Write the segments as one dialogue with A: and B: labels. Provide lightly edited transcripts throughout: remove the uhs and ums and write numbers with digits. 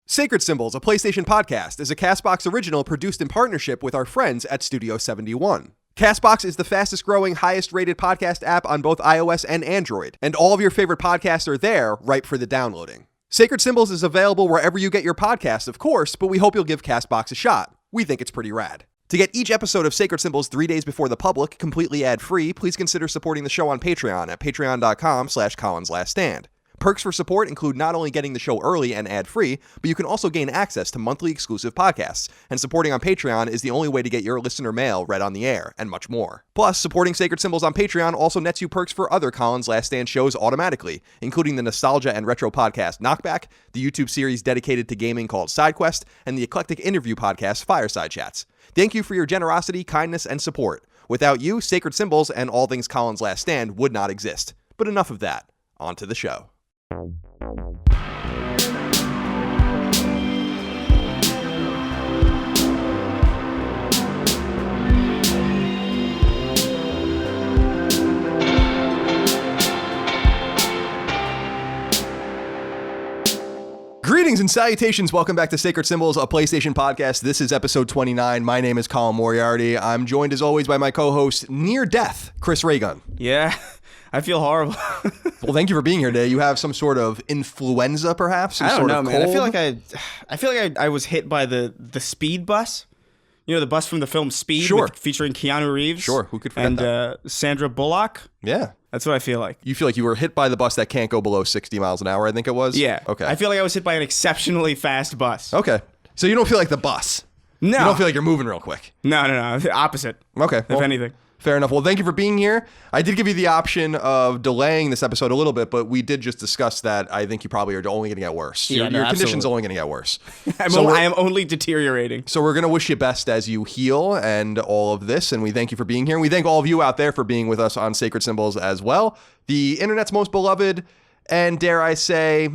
A: Sacred Symbols, a PlayStation podcast, is a CastBox original produced in partnership with our friends at Studio 71. CastBox is the fastest growing, highest rated podcast app on both iOS and Android, and all of your favorite podcasts are there, ripe for the downloading. Sacred Symbols is available wherever you get your podcasts, of course, but we hope you'll give CastBox a shot. We think it's pretty rad. To get each episode of Sacred Symbols 3 days before the public, completely ad-free, please consider supporting the show on Patreon at patreon.com/CollinsLastStand. Perks for support include not only getting the show early and ad-free, but you can also gain access to monthly exclusive podcasts, and supporting on Patreon is the only way to get your listener mail read on the air, and much more. Plus, supporting Sacred Symbols on Patreon also nets you perks for other Collins Last Stand shows automatically, including the nostalgia and retro podcast Knockback, the YouTube series dedicated to gaming called SideQuest, and the eclectic interview podcast Fireside Chats. Thank you for your generosity, kindness, and support. Without you, Sacred Symbols and all things Collins Last Stand would not exist. But enough of that. On to the show. Greetings and salutations. Welcome back to Sacred Symbols, a PlayStation podcast. This is episode 29. My name is Colin Moriarty. I'm joined as always by my co-host, near death, Chris Raygun.
B: Yeah, I feel horrible.
A: Well, thank you for being here today. You have some sort of influenza, perhaps?
B: I don't know, man. I feel like I was hit by the speed bus. You know, the bus from the film Speed,
A: sure,
B: featuring Keanu Reeves.
A: Sure, who could forget that?
B: And Sandra Bullock.
A: Yeah.
B: That's what I feel like.
A: You feel like you were hit by the bus that can't go below 60 miles an hour, I think it was?
B: Yeah.
A: Okay.
B: I feel like I was hit by an exceptionally fast bus.
A: Okay. So you don't feel like the bus?
B: No.
A: You don't feel like you're moving real quick?
B: No. Opposite.
A: Okay.
B: If anything.
A: Fair enough. Well, thank you for being here. I did give you the option of delaying this episode a little bit, but we did just discuss that I think you probably are only going to get worse.
B: Yeah,
A: your condition's only going to get worse.
B: I am only deteriorating.
A: So we're going to wish you best as you heal and all of this, and we thank you for being here. And we thank all of you out there for being with us on Sacred Symbols as well. The internet's most beloved and, dare I say,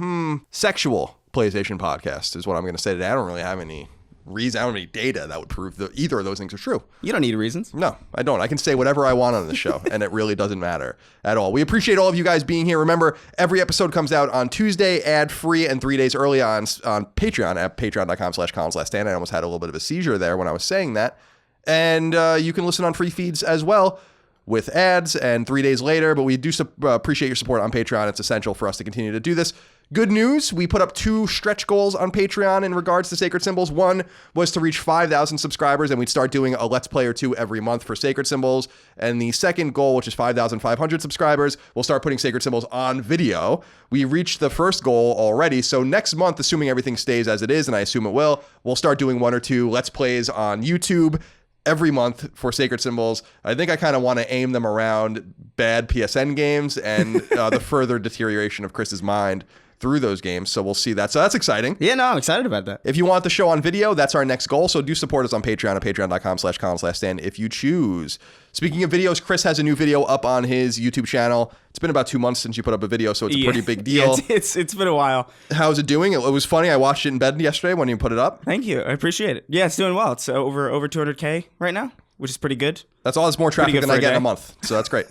A: sexual PlayStation podcast is what I'm going to say today. I don't really have any reason, I don't have any data that would prove that either of those things are true.
B: You don't need reasons.
A: No, I don't. I can say whatever I want on the show, and it really doesn't matter at all. We appreciate all of you guys being here. Remember, every episode comes out on Tuesday, ad-free, and 3 days early on Patreon at patreon.com/CollinsLastStand. I almost had a little bit of a seizure there when I was saying that. And you can listen on free feeds as well with ads and 3 days later, but we do appreciate your support on Patreon. It's essential for us to continue to do this. Good news, we put up 2 stretch goals on Patreon in regards to Sacred Symbols. One was to reach 5,000 subscribers, and we'd start doing a Let's Play or 2 every month for Sacred Symbols. And the second goal, which is 5,500 subscribers, we'll start putting Sacred Symbols on video. We reached the first goal already, so next month, assuming everything stays as it is, and I assume it will, we'll start doing 1 or 2 Let's Plays on YouTube every month for Sacred Symbols. I think I kind of want to aim them around bad PSN games and the further deterioration of Chris's mind through those games, so we'll see that. So that's exciting.
B: Yeah, no, I'm excited about that.
A: If you want the show on video, that's our next goal, so do support us on Patreon at patreon.com/CollinsLastStand if you choose. Speaking of videos, Chris has a new video up on his YouTube channel. It's been about 2 months since you put up a video, so it's a pretty big deal.
B: Yeah, it's been a while.
A: How's it doing? It was funny. I watched it in bed yesterday when you put it up.
B: Thank you. I appreciate it. Yeah, it's doing well. It's over 200K right now, which is pretty good.
A: That's all. It's more traffic than I get in a month, so that's great.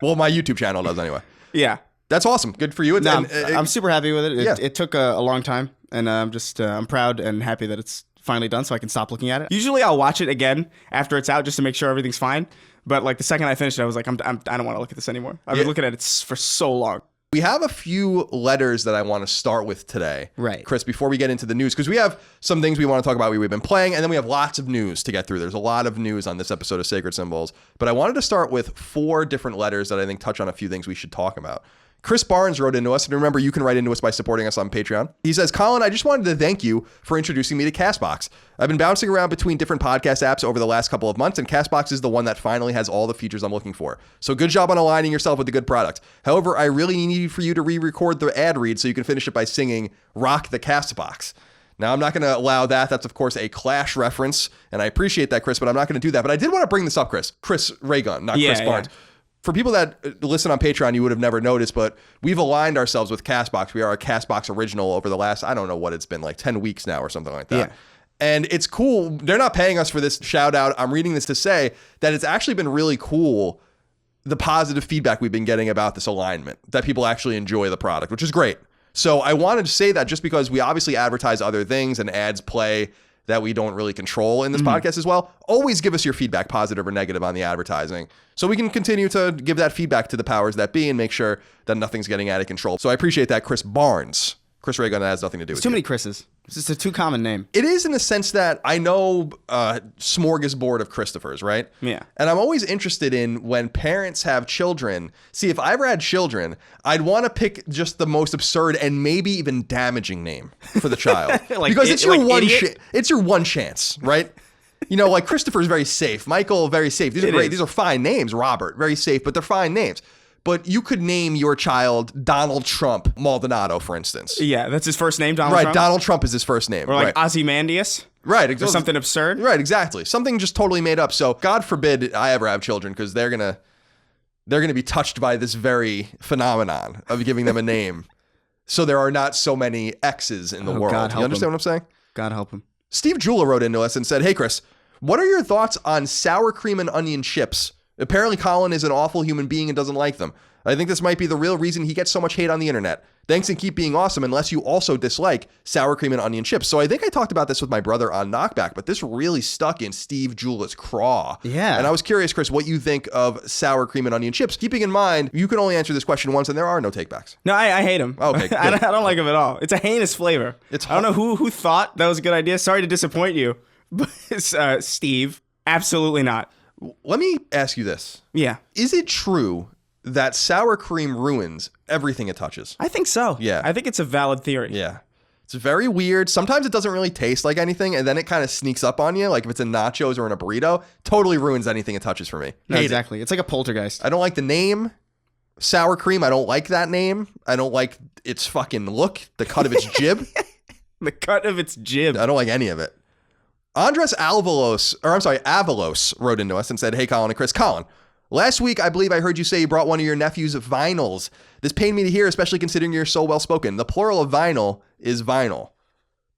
A: Well, my YouTube channel does anyway.
B: Yeah.
A: That's awesome. Good for you.
B: I'm super happy with it. It took a long time, and I'm proud and happy that it's finally done, so I can stop looking at it. Usually, I'll watch it again after it's out just to make sure everything's fine. But like the second I finished it, I was like, I don't want to look at this anymore. I've been looking at it for so long.
A: We have a few letters that I want to start with today,
B: right,
A: Chris, before we get into the news, because we have some things we want to talk about we've been playing, and then we have lots of news to get through. There's a lot of news on this episode of Sacred Symbols, but I wanted to start with 4 different letters that I think touch on a few things we should talk about. Chris Barnes wrote into us, and remember, you can write into us by supporting us on Patreon. He says, Colin, I just wanted to thank you for introducing me to CastBox. I've been bouncing around between different podcast apps over the last couple of months, and CastBox is the one that finally has all the features I'm looking for. So good job on aligning yourself with a good product. However, I really need for you to re-record the ad read so you can finish it by singing Rock the CastBox. Now, I'm not going to allow that. That's, of course, a Clash reference, and I appreciate that, Chris, but I'm not going to do that. But I did want to bring this up, Chris. Chris Raygun, not Chris Barnes. Yeah. For people that listen on Patreon, you would have never noticed, but we've aligned ourselves with CastBox. We are a CastBox original over the last, I don't know what it's been, like 10 weeks now or something like that. Yeah. And it's cool. They're not paying us for this shout out. I'm reading this to say that it's actually been really cool, the positive feedback we've been getting about this alignment, that people actually enjoy the product, which is great. So I wanted to say that just because we obviously advertise other things and ads play that we don't really control in this podcast as well. Always give us your feedback, positive or negative, on the advertising, so we can continue to give that feedback to the powers that be and make sure that nothing's getting out of control. So I appreciate that, Chris Barnes. Chris Reagan has nothing to do with it.
B: Too many Chris's. It's just a too common name.
A: It is, in the sense that I know smorgasbord of Christophers, right?
B: Yeah.
A: And I'm always interested in when parents have children. See, if I ever had children, I'd want to pick just the most absurd and maybe even damaging name for the child. Because it's your it's your one chance, right? You know, like Christopher's very safe. Michael, very safe. These are great. These are fine names. Robert, very safe, but they're fine names. But you could name your child Donald Trump Maldonado, for instance.
B: Yeah, that's his first name, Donald Trump?
A: Right, Donald Trump is his first name.
B: Or like Ozymandias?
A: Right.
B: Or something absurd?
A: Right, exactly. Something just totally made up. So God forbid I ever have children, because they're gonna be touched by this very phenomenon of giving them a name. So there are not so many X's in the world.
B: God help
A: you understand what I'm saying?
B: God help him.
A: Steve Jula wrote into us and said, "Hey, Chris, what are your thoughts on sour cream and onion chips? Apparently Colin is an awful human being and doesn't like them. I think this might be the real reason he gets so much hate on the internet. Thanks and keep being awesome, unless you also dislike sour cream and onion chips." So I think I talked about this with my brother on Knockback, but this really stuck in Steve Jula's craw.
B: Yeah.
A: And I was curious, Chris, what you think of sour cream and onion chips. Keeping in mind, you can only answer this question once and there are no takebacks.
B: No, I hate them.
A: Okay,
B: I don't like them at all. It's a heinous flavor. I don't know who thought that was a good idea. Sorry to disappoint you, but Steve, absolutely not.
A: Let me ask you this.
B: Yeah.
A: Is it true that sour cream ruins everything it touches?
B: I think so.
A: Yeah.
B: I think it's a valid theory.
A: Yeah. It's very weird. Sometimes it doesn't really taste like anything, and then it kind of sneaks up on you. Like if it's in nachos or in a burrito, totally ruins anything it touches for me.
B: No, exactly. It's like a poltergeist.
A: I don't like the name. Sour cream, I don't like that name. I don't like its fucking look, the cut of its jib.
B: The cut of its jib.
A: I don't like any of it. Andres Avalos wrote into us and said, "Hey, Colin and Chris. Colin, last week, I believe I heard you say you brought one of your nephew's vinyls. This pained me to hear, especially considering you're so well-spoken. The plural of vinyl is vinyl."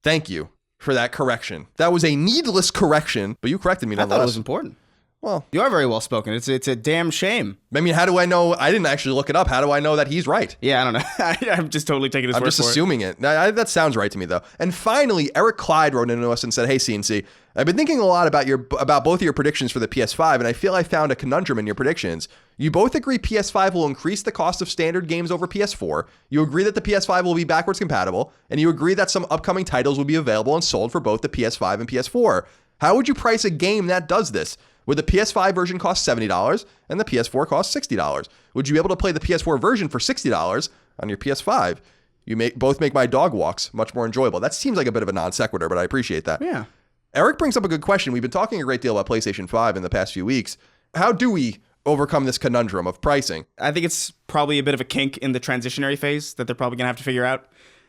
A: Thank you for that correction. That was a needless correction, but you corrected me nonetheless.
B: I thought it was important.
A: Well,
B: you are very well-spoken. It's a damn shame.
A: I mean, how do I know? I didn't actually look it up. How do I know that he's right?
B: Yeah, I don't know. I'm just totally taking his word for it.
A: I'm just assuming it. That sounds right to me, though. And finally, Eric Clyde wrote into us and said, "Hey, CNC, I've been thinking a lot about both of your predictions for the PS5, and I feel I found a conundrum in your predictions. You both agree PS5 will increase the cost of standard games over PS4. You agree that the PS5 will be backwards compatible, and you agree that some upcoming titles will be available and sold for both the PS5 and PS4. How would you price a game that does this? Would the PS5 version cost $70 and the PS4 cost $60? Would you be able to play the PS4 version for $60 on your PS5? You both make my dog walks much more enjoyable." That seems like a bit of a non sequitur, but I appreciate that.
B: Yeah.
A: Eric brings up a good question. We've been talking a great deal about PlayStation 5 in the past few weeks. How do we overcome this conundrum of pricing?
B: I think it's probably a bit of a kink in the transitionary phase that they're probably going to have to figure out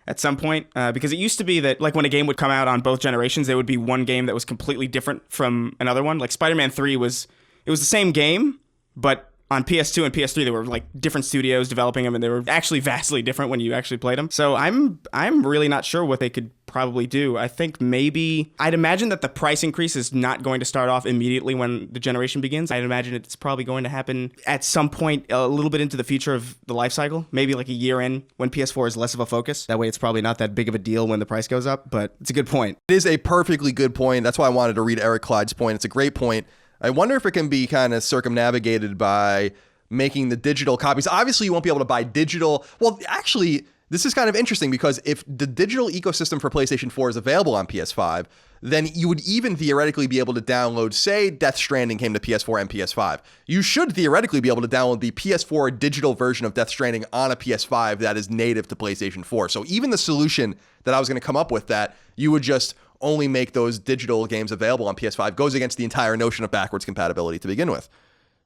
B: at some point, because it used to be that like when a game would come out on both generations, there would be one game that was completely different from another one. Like Spider-Man 3 was the same game, but on PS2 and PS3 there were like different studios developing them, and they were actually vastly different when you actually played them. So I'm really not sure what they could probably do. I think maybe I'd imagine that the price increase is not going to start off immediately when the generation begins. I'd imagine it's probably going to happen at some point a little bit into the future of the life cycle, maybe like a year in when PS4 is less of a focus. That way it's probably not that big of a deal when the price goes up, but it's a good point.
A: It is a perfectly good point. That's why I wanted to read Eric Clyde's point. It's a great point. I wonder if it can be kind of circumnavigated by making the digital copies. Obviously, you won't be able to buy digital. Well, actually, this is kind of interesting because if the digital ecosystem for PlayStation 4 is available on PS5, then you would even theoretically be able to download, say, Death Stranding came to PS4 and PS5. You should theoretically be able to download the PS4 digital version of Death Stranding on a PS5 that is native to PlayStation 4. So even the solution that I was going to come up with, that you would just only make those digital games available on PS5, goes against the entire notion of backwards compatibility to begin with.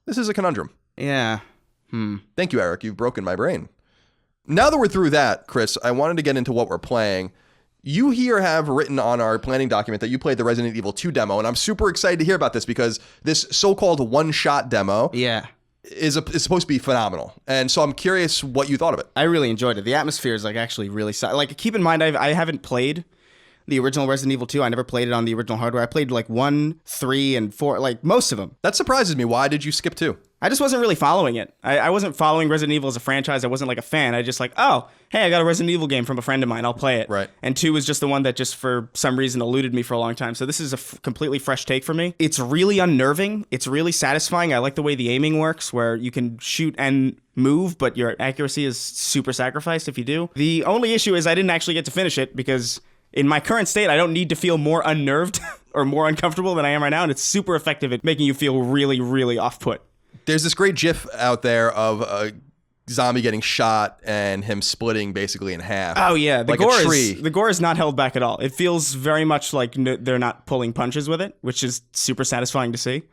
A: This is a conundrum.
B: Yeah.
A: Thank you, Eric. You've broken my brain. Now that we're through that, Chris, I wanted to get into what we're playing. You here have written on our planning document that you played the Resident Evil 2 demo, and I'm super excited to hear about this because this so-called one-shot demo is supposed to be phenomenal. And so I'm curious what you thought of it.
B: I really enjoyed it. The atmosphere is like actually really like, keep in mind I haven't played the original Resident Evil 2. I never played it on the original hardware. I played like 1, 3, and 4, like most of them.
A: That surprises me. Why did you skip 2?
B: I just wasn't really following it. I wasn't following Resident Evil as a franchise. I wasn't like a fan. I just like, oh, hey, I got a Resident Evil game from a friend of mine. I'll play it.
A: Right.
B: And 2 was just the one that just for some reason eluded me for a long time. So this is a completely fresh take for me. It's really unnerving. It's really satisfying. I like the way the aiming works, where you can shoot and move, but your accuracy is super sacrificed if you do. The only issue is I didn't actually get to finish it because in my current state, I don't need to feel more unnerved or more uncomfortable than I am right now. And it's super effective at making you feel really, really off-put.
A: There's this great GIF out there of a zombie getting shot and him splitting basically in half.
B: Oh yeah,
A: like a tree.
B: The gore is not held back at all. It feels very much like they're not pulling punches with it, which is super satisfying to see.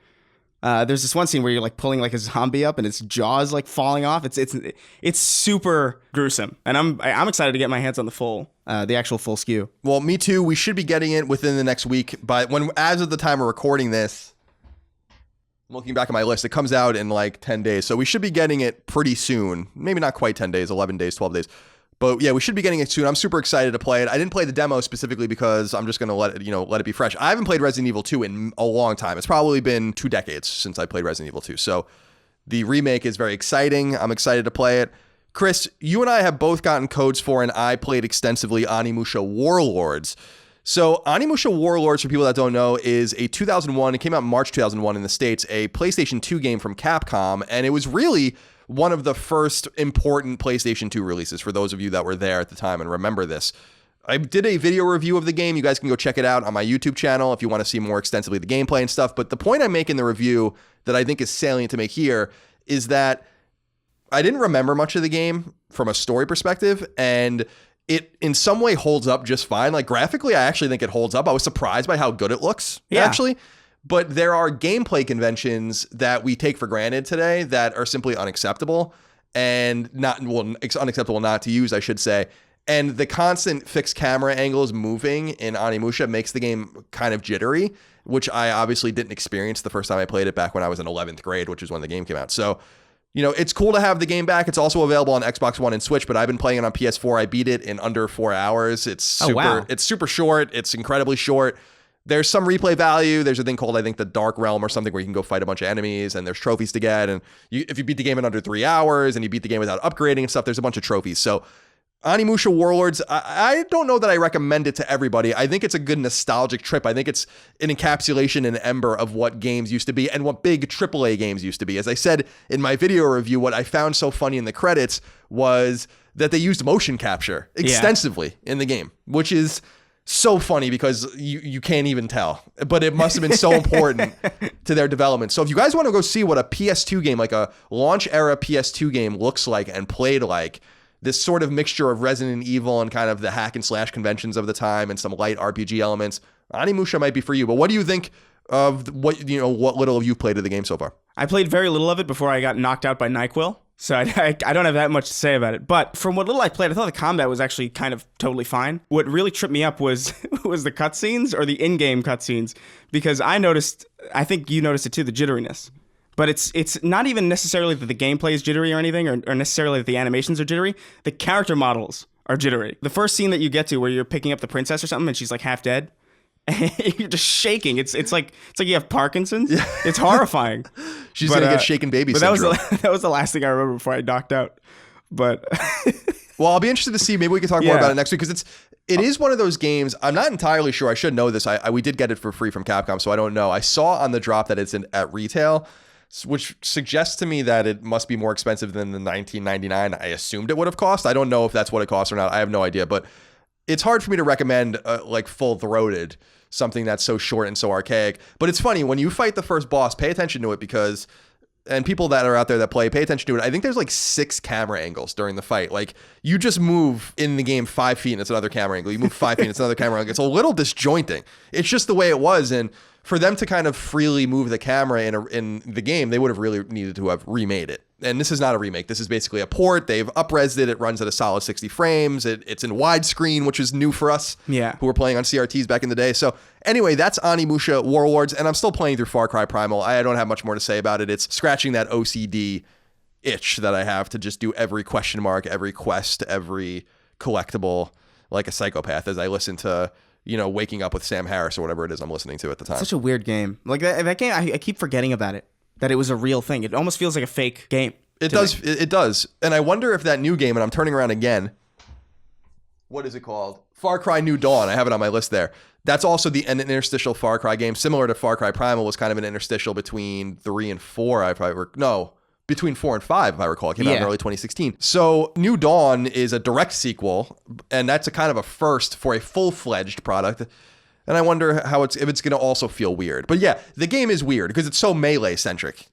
B: There's this one scene where you're like pulling like a zombie up and its jaw's like falling off. It's super gruesome, and I'm excited to get my hands on the actual full SKU.
A: Well, me too. We should be getting it within the next week, but as of the time we're recording this, I'm looking back at my list, it comes out in like 10 days. So we should be getting it pretty soon. Maybe not quite 10 days, 11 days, 12 days. But yeah, we should be getting it soon. I'm super excited to play it. I didn't play the demo specifically because I'm just going to let it be fresh. I haven't played Resident Evil 2 in a long time. It's probably been 2 decades since I played Resident Evil 2. So the remake is very exciting. I'm excited to play it. Chris, you and I have both gotten codes for, and I played extensively, Onimusha Warlords. So Onimusha Warlords, for people that don't know, is a 2001, it came out in March 2001 in the States, a PlayStation 2 game from Capcom, and it was really one of the first important PlayStation 2 releases, for those of you that were there at the time and remember this. I did a video review of the game. You guys can go check it out on my YouTube channel if you want to see more extensively the gameplay and stuff, but the point I make in the review that I think is salient to make here is that I didn't remember much of the game from a story perspective, and it in some way holds up just fine. Like graphically, I actually think it holds up. I was surprised by how good it looks, actually. But there are gameplay conventions that we take for granted today that are simply unacceptable and it's unacceptable not to use, I should say. And the constant fixed camera angles moving in Onimusha makes the game kind of jittery, which I obviously didn't experience the first time I played it back when I was in 11th grade, which is when the game came out. So, it's cool to have the game back. It's also available on Xbox One and Switch, but I've been playing it on PS4. I beat it in under 4 hours. It's super short. It's incredibly short. There's some replay value. There's a thing called, I think, the Dark Realm or something where you can go fight a bunch of enemies and there's trophies to get. And if you beat the game in under 3 hours and you beat the game without upgrading and stuff, there's a bunch of trophies. So Onimusha Warlords, I don't know that I recommend it to everybody. I think it's a good nostalgic trip. I think it's an encapsulation, an ember of what games used to be and what big AAA games used to be. As I said in my video review, what I found so funny in the credits was that they used motion capture extensively in the game, which is so funny because you can't even tell. But it must have been so important to their development. So if you guys want to go see what a PS2 game, like a launch era PS2 game looks like and played like, this sort of mixture of Resident Evil and kind of the hack and slash conventions of the time and some light RPG elements, Onimusha might be for you. But what do you think of what little of you played of the game so far? I
B: played very little of it before I got knocked out by NyQuil, so I don't have that much to say about it. But from what little I played, I thought the combat was actually kind of totally fine. What really tripped me up was the cutscenes or the in-game cutscenes, because I think you noticed it too, the jitteriness. But it's not even necessarily that the gameplay is jittery or anything, or necessarily that the animations are jittery. The character models are jittery. The first scene that you get to where you're picking up the princess or something and she's like half dead, and you're just shaking. It's like you have Parkinson's. Yeah. It's horrifying.
A: She's gonna get shaken baby syndrome.
B: That was the last thing I remember before I knocked out. But
A: well, I'll be interested to see. Maybe we can talk more about it next week, because it is one of those games. I'm not entirely sure. I should know this. We did get it for free from Capcom, so I don't know. I saw on the drop that it's at retail, which suggests to me that it must be more expensive than the $19.99 I assumed it would have cost. I don't know if that's what it costs or not. I have no idea, but it's hard for me to recommend like full-throated something that's so short and so archaic. But it's funny, when you fight the first boss, pay attention to it, because, and people that are out there that pay attention to it, I think there's like 6 camera angles during the fight. Like, you just move in the game 5 feet and it's another camera angle. You move 5 feet and it's another camera angle. It's a little disjointing. It's just the way it was, and for them to kind of freely move the camera in the game, they would have really needed to have remade it. And this is not a remake. This is basically a port. They've up-resed it. It runs at a solid 60 frames. It's in widescreen, which is new for us who were playing on CRTs back in the day. So anyway, that's Onimusha Warlords, and I'm still playing through Far Cry Primal. I don't have much more to say about it. It's scratching that OCD itch that I have to just do every question mark, every quest, every collectible like a psychopath as I listen to waking up with Sam Harris or whatever it is I'm listening to at the time.
B: Such a weird game. Like that game, I keep forgetting about it, that it was a real thing. It almost feels like a fake game.
A: It does. It does. And I wonder if that new game, and I'm turning around again, what is it called? Far Cry New Dawn. I have it on my list there. That's also an interstitial Far Cry game, similar to Far Cry Primal, was kind of an interstitial between 3 and 4. Between 4 and 5, if I recall. It came out in early 2016. So New Dawn is a direct sequel, and that's a kind of a first for a full-fledged product. And I wonder if it's going to also feel weird. But yeah, the game is weird because it's so melee-centric.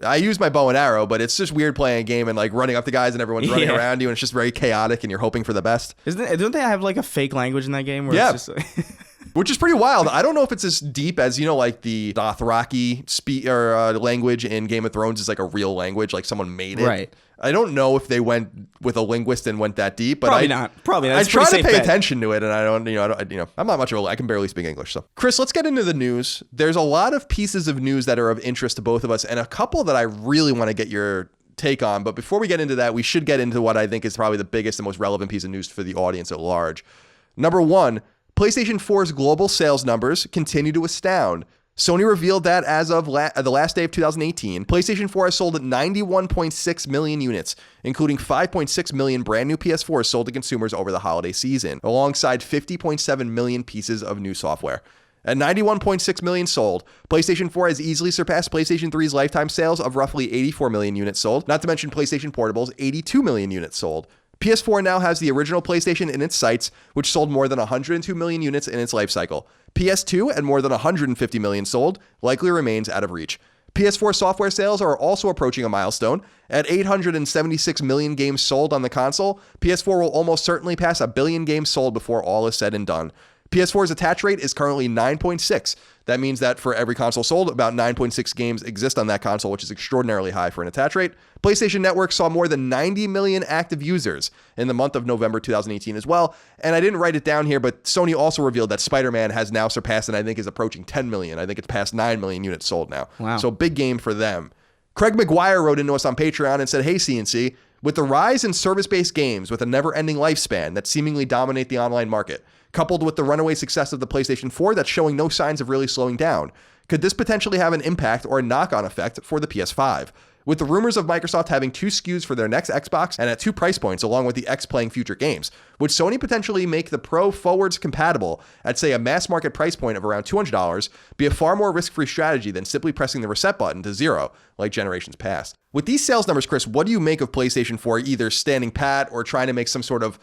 A: I use my bow and arrow, but it's just weird playing a game and like running up to guys and everyone's running around you, and it's just very chaotic and you're hoping for the best.
B: Don't they have like a fake language in that game? Where it's just like
A: which is pretty wild. I don't know if it's as deep as, like the Dothraki language in Game of Thrones is like a real language, like someone made it.
B: Right.
A: I don't know if they went with a linguist and went that deep, but
B: probably not.
A: I try to pay attention to it, and I'm not much of I can barely speak English. So, Chris, let's get into the news. There's a lot of pieces of news that are of interest to both of us, and a couple that I really want to get your take on. But before we get into that, we should get into what I think is probably the biggest and most relevant piece of news for the audience at large. Number one, PlayStation 4's global sales numbers continue to astound. Sony revealed that as of the last day of 2018, PlayStation 4 has sold 91.6 million units, including 5.6 million brand new PS4s sold to consumers over the holiday season, alongside 50.7 million pieces of new software. At 91.6 million sold, PlayStation 4 has easily surpassed PlayStation 3's lifetime sales of roughly 84 million units sold, not to mention PlayStation Portable's 82 million units sold. PS4 now has the original PlayStation in its sights, which sold more than 102 million units in its life cycle. PS2, at more than 150 million sold, likely remains out of reach. PS4 software sales are also approaching a milestone. At 876 million games sold on the console, PS4 will almost certainly pass 1 billion games sold before all is said and done. PS4's attach rate is currently 9.6. That means that for every console sold, about 9.6 games exist on that console, which is extraordinarily high for an attach rate. PlayStation Network saw more than 90 million active users in the month of November 2018 as well. And I didn't write it down here, but Sony also revealed that Spider-Man has now surpassed and I think is approaching 10 million. I think it's past 9 million units sold now.
B: Wow.
A: So big game for them. Craig McGuire wrote into us on Patreon and said, "Hey, CNC, with the rise in service-based games with a never-ending lifespan that seemingly dominate the online market, coupled with the runaway success of the PlayStation 4 that's showing no signs of really slowing down, could this potentially have an impact or a knock-on effect for the PS5? With the rumors of Microsoft having 2 SKUs for their next Xbox and at 2 price points along with the X playing future games, would Sony potentially make the Pro forwards compatible at, say, a mass market price point of around $200 be a far more risk-free strategy than simply pressing the reset button to 0 like generations past?" With these sales numbers, Chris, what do you make of PlayStation 4 either standing pat or trying to make some sort of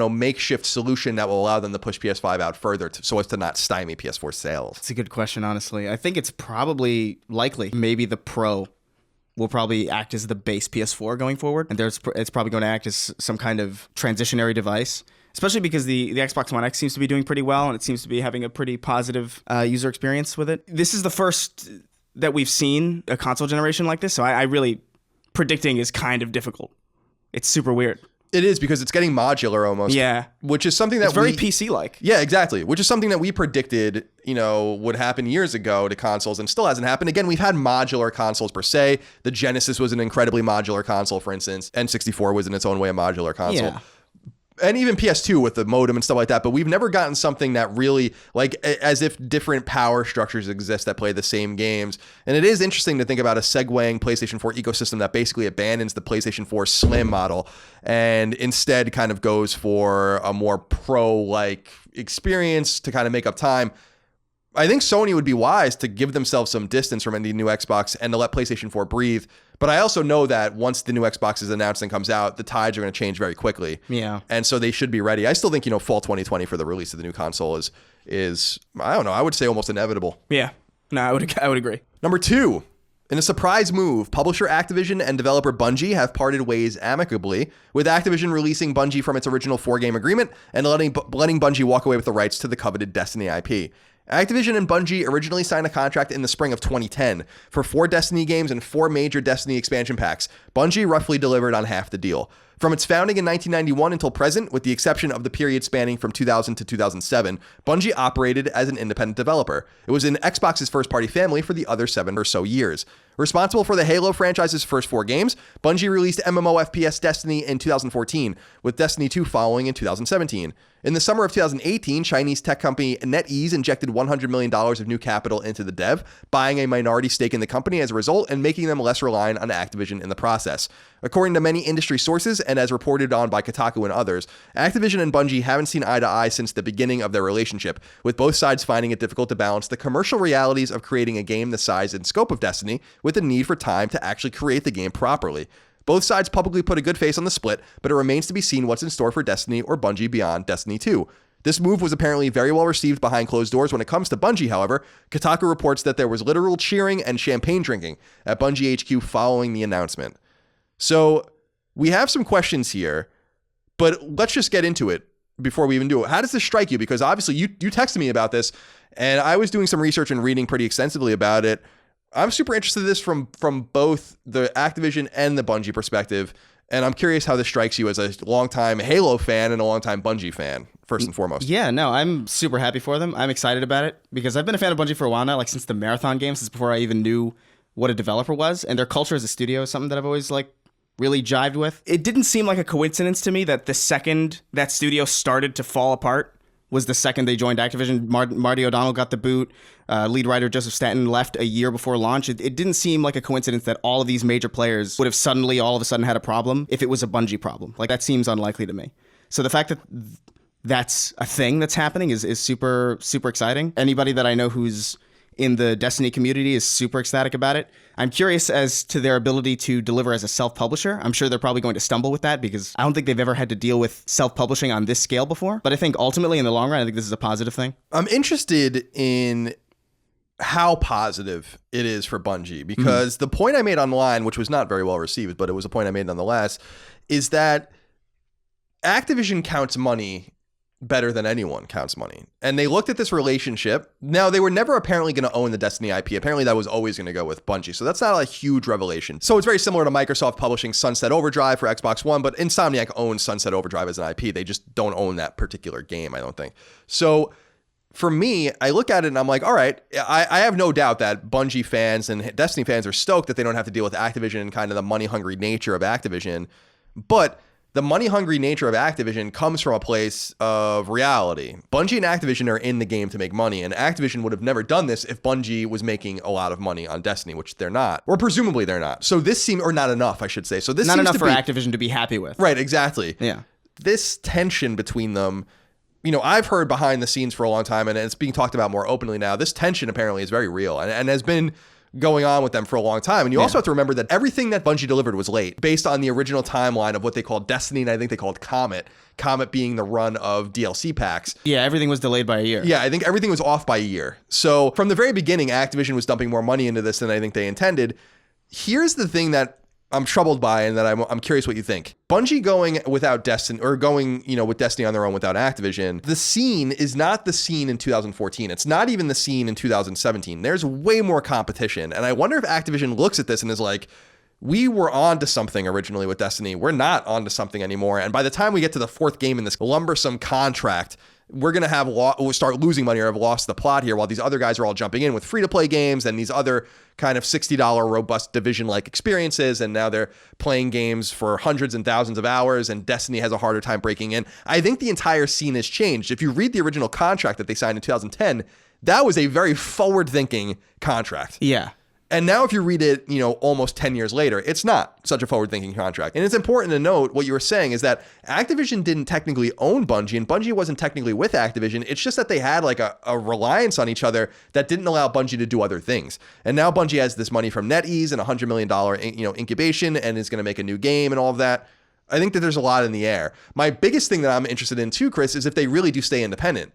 A: makeshift solution that will allow them to push PS5 out further so as to not stymie PS4 sales?
B: It's a good question, honestly. I think it's probably likely maybe the Pro will probably act as the base PS4 going forward, and it's probably going to act as some kind of transitionary device, especially because the Xbox One X seems to be doing pretty well, and it seems to be having a pretty positive user experience with it. This is the first that we've seen a console generation like this, so I really predicting is kind of difficult. It's super weird.
A: It is, because it's getting modular almost.
B: Yeah.
A: Which is something that
B: it's very PC-like.
A: Yeah, exactly. Which is something that we predicted, would happen years ago to consoles and still hasn't happened. Again, we've had modular consoles per se. The Genesis was an incredibly modular console, for instance. N64 was in its own way a modular console.
B: Yeah.
A: And even PS2 with the modem and stuff like that. But we've never gotten something that really, like, as if different power structures exist that play the same games. And it is interesting to think about a segueing PlayStation 4 ecosystem that basically abandons the PlayStation 4 Slim model and instead kind of goes for a more pro-like experience to kind of make up time. I think Sony would be wise to give themselves some distance from any new Xbox and to let PlayStation 4 breathe. But I also know that once the new Xbox is announced and comes out, the tides are going to change very quickly.
B: Yeah.
A: And so they should be ready. I still think, fall 2020 for the release of the new console is I don't know, I would say almost inevitable.
B: Yeah. No, I would agree.
A: Number 2, in a surprise move, publisher Activision and developer Bungie have parted ways amicably, with Activision releasing Bungie from its original 4-game agreement and letting Bungie walk away with the rights to the coveted Destiny IP. Activision and Bungie originally signed a contract in the spring of 2010 for 4 Destiny games and 4 major Destiny expansion packs. Bungie roughly delivered on half the deal. From its founding in 1991 until present, with the exception of the period spanning from 2000 to 2007, Bungie operated as an independent developer. It was in Xbox's first-party family for the other 7 or so years. Responsible for the Halo franchise's first 4 games, Bungie released MMO FPS Destiny in 2014, with Destiny 2 following in 2017. In the summer of 2018, Chinese tech company NetEase injected $100 million of new capital into the dev, buying a minority stake in the company as a result and making them less reliant on Activision in the process. According to many industry sources, and as reported on by Kotaku and others, Activision and Bungie haven't seen eye to eye since the beginning of their relationship, with both sides finding it difficult to balance the commercial realities of creating a game the size and scope of Destiny with the need for time to actually create the game properly. Both sides publicly put a good face on the split, but it remains to be seen what's in store for Destiny or Bungie beyond Destiny 2. This move was apparently very well received behind closed doors when it comes to Bungie, however. Kotaku reports that there was literal cheering and champagne drinking at Bungie HQ following the announcement. So we have some questions here, but let's just get into it before we even do it. How does this strike you? Because obviously you texted me about this, and I was doing some research and reading pretty extensively about it. I'm super interested in this from both the Activision and the Bungie perspective, and I'm curious how this strikes you as a longtime Halo fan and a longtime Bungie fan, first and foremost.
B: Yeah, no, I'm super happy for them. I'm excited about it because I've been a fan of Bungie for a while now, like since the Marathon games, since before I even knew what a developer was, and their culture as a studio is something that I've always really jived with. It didn't seem like a coincidence to me that the second that studio started to fall apart was the second they joined Activision. Marty O'Donnell got the boot. Lead writer Joseph Stanton left a year before launch. It didn't seem like a coincidence that all of these major players would have suddenly all of a sudden had a problem if it was a Bungie problem. That seems unlikely to me. So the fact that that's a thing that's happening is super, super exciting. Anybody that I know who's in the Destiny community is super ecstatic about it. I'm curious as to their ability to deliver as a self-publisher. I'm sure they're probably going to stumble with that because I don't think they've ever had to deal with self-publishing on this scale before. But I think ultimately in the long run, I think this is a positive thing.
A: I'm interested in how positive it is for Bungie because the point I made online, which was not very well received, but it was a point I made nonetheless, is that Activision counts money better than anyone counts money. And they looked at this relationship. Now, they were never apparently going to own the Destiny IP. Apparently, that was always going to go with Bungie. So that's not a huge revelation. So it's very similar to Microsoft publishing Sunset Overdrive for Xbox One, but Insomniac owns Sunset Overdrive as an IP. They just don't own that particular game, I don't think. So for me, I look at it and I'm like, all right, I have no doubt that Bungie fans and Destiny fans are stoked that they don't have to deal with Activision and kind of the money-hungry nature of Activision. But the money-hungry nature of Activision comes from a place of reality. Bungie and Activision are in the game to make money, and Activision would have never done this if Bungie was making a lot of money on Destiny, which they're not. Or presumably they're not. So this seems, or not enough, I should say. So this
B: not
A: seems
B: enough
A: to
B: for
A: be,
B: Activision to be happy with.
A: Right, exactly.
B: Yeah.
A: This tension between them, I've heard behind the scenes for a long time, and it's being talked about more openly now. This tension apparently is very real and has been going on with them for a long time. And you also have to remember that everything that Bungie delivered was late based on the original timeline of what they called Destiny, and I think they called Comet being the run of DLC packs.
B: Yeah, everything was delayed by a year.
A: Yeah, I think everything was off by a year. So from the very beginning, Activision was dumping more money into this than I think they intended. Here's the thing that I'm troubled by and that I'm curious what you think. Bungie going without Destiny, or going, with Destiny on their own without Activision, the scene is not the scene in 2014. It's not even the scene in 2017. There's way more competition. And I wonder if Activision looks at this and is like, we were on to something originally with Destiny. We're not on to something anymore. And by the time we get to the 4th game in this lumbersome contract, we're going to we'll start losing money or have lost the plot here while these other guys are all jumping in with free-to-play games and these other kind of $60 robust Division-like experiences, and now they're playing games for hundreds and thousands of hours, and Destiny has a harder time breaking in. I think the entire scene has changed. If you read the original contract that they signed in 2010, that was a very forward-thinking contract.
B: Yeah.
A: And now if you read it, almost 10 years later, it's not such a forward-thinking contract. And it's important to note what you were saying is that Activision didn't technically own Bungie, and Bungie wasn't technically with Activision. It's just that they had a reliance on each other that didn't allow Bungie to do other things. And now Bungie has this money from NetEase and $100 million, incubation, and is going to make a new game and all of that. I think that there's a lot in the air. My biggest thing that I'm interested in too, Chris, is if they really do stay independent.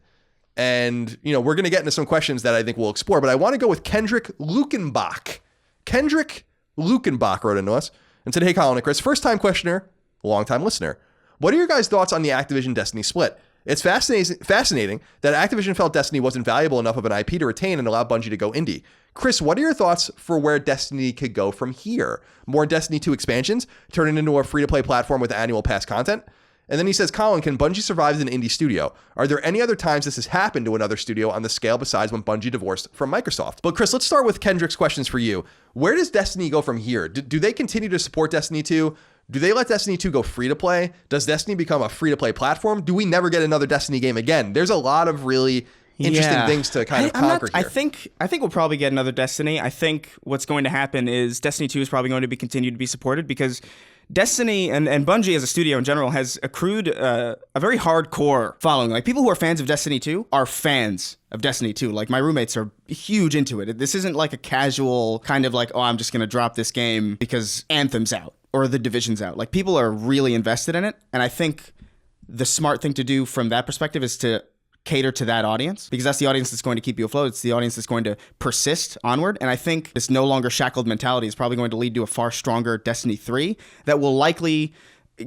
A: And, we're going to get into some questions that I think we'll explore, but I want to go with Kendrick Lukenbach. Kendrick Lukenbach wrote into us and said, hey, Colin and Chris, first-time questioner, long-time listener. What are your guys' thoughts on the Activision-Destiny split? It's fascinating that Activision felt Destiny wasn't valuable enough of an IP to retain and allow Bungie to go indie. Chris, what are your thoughts for where Destiny could go from here? More Destiny 2 expansions, turn it into a free-to-play platform with annual pass content? And then he says, Colin, can Bungie survive as an indie studio? Are there any other times this has happened to another studio on the scale besides when Bungie divorced from Microsoft? But Chris, let's start with Kendrick's questions for you. Where does Destiny go from here? Do they continue to support Destiny 2? Do they let Destiny 2 go free to play? Does Destiny become a free to play platform? Do we never get another Destiny game again? There's a lot of really interesting things to kind of conquer here.
B: I think we'll probably get another Destiny. I think what's going to happen is Destiny 2 is probably going to be continued to be supported because Destiny and Bungie as a studio in general has accrued a very hardcore following. Like, people who are fans of Destiny 2 are fans of Destiny 2. Like, my roommates are huge into it. This isn't like a casual kind of like, oh, I'm just going to drop this game because Anthem's out or The Division's out. Like, people are really invested in it. And I think the smart thing to do from that perspective is to cater to that audience, because that's the audience that's going to keep you afloat. It's the audience that's going to persist onward. And I think this no longer shackled mentality is probably going to lead to a far stronger Destiny 3 that will likely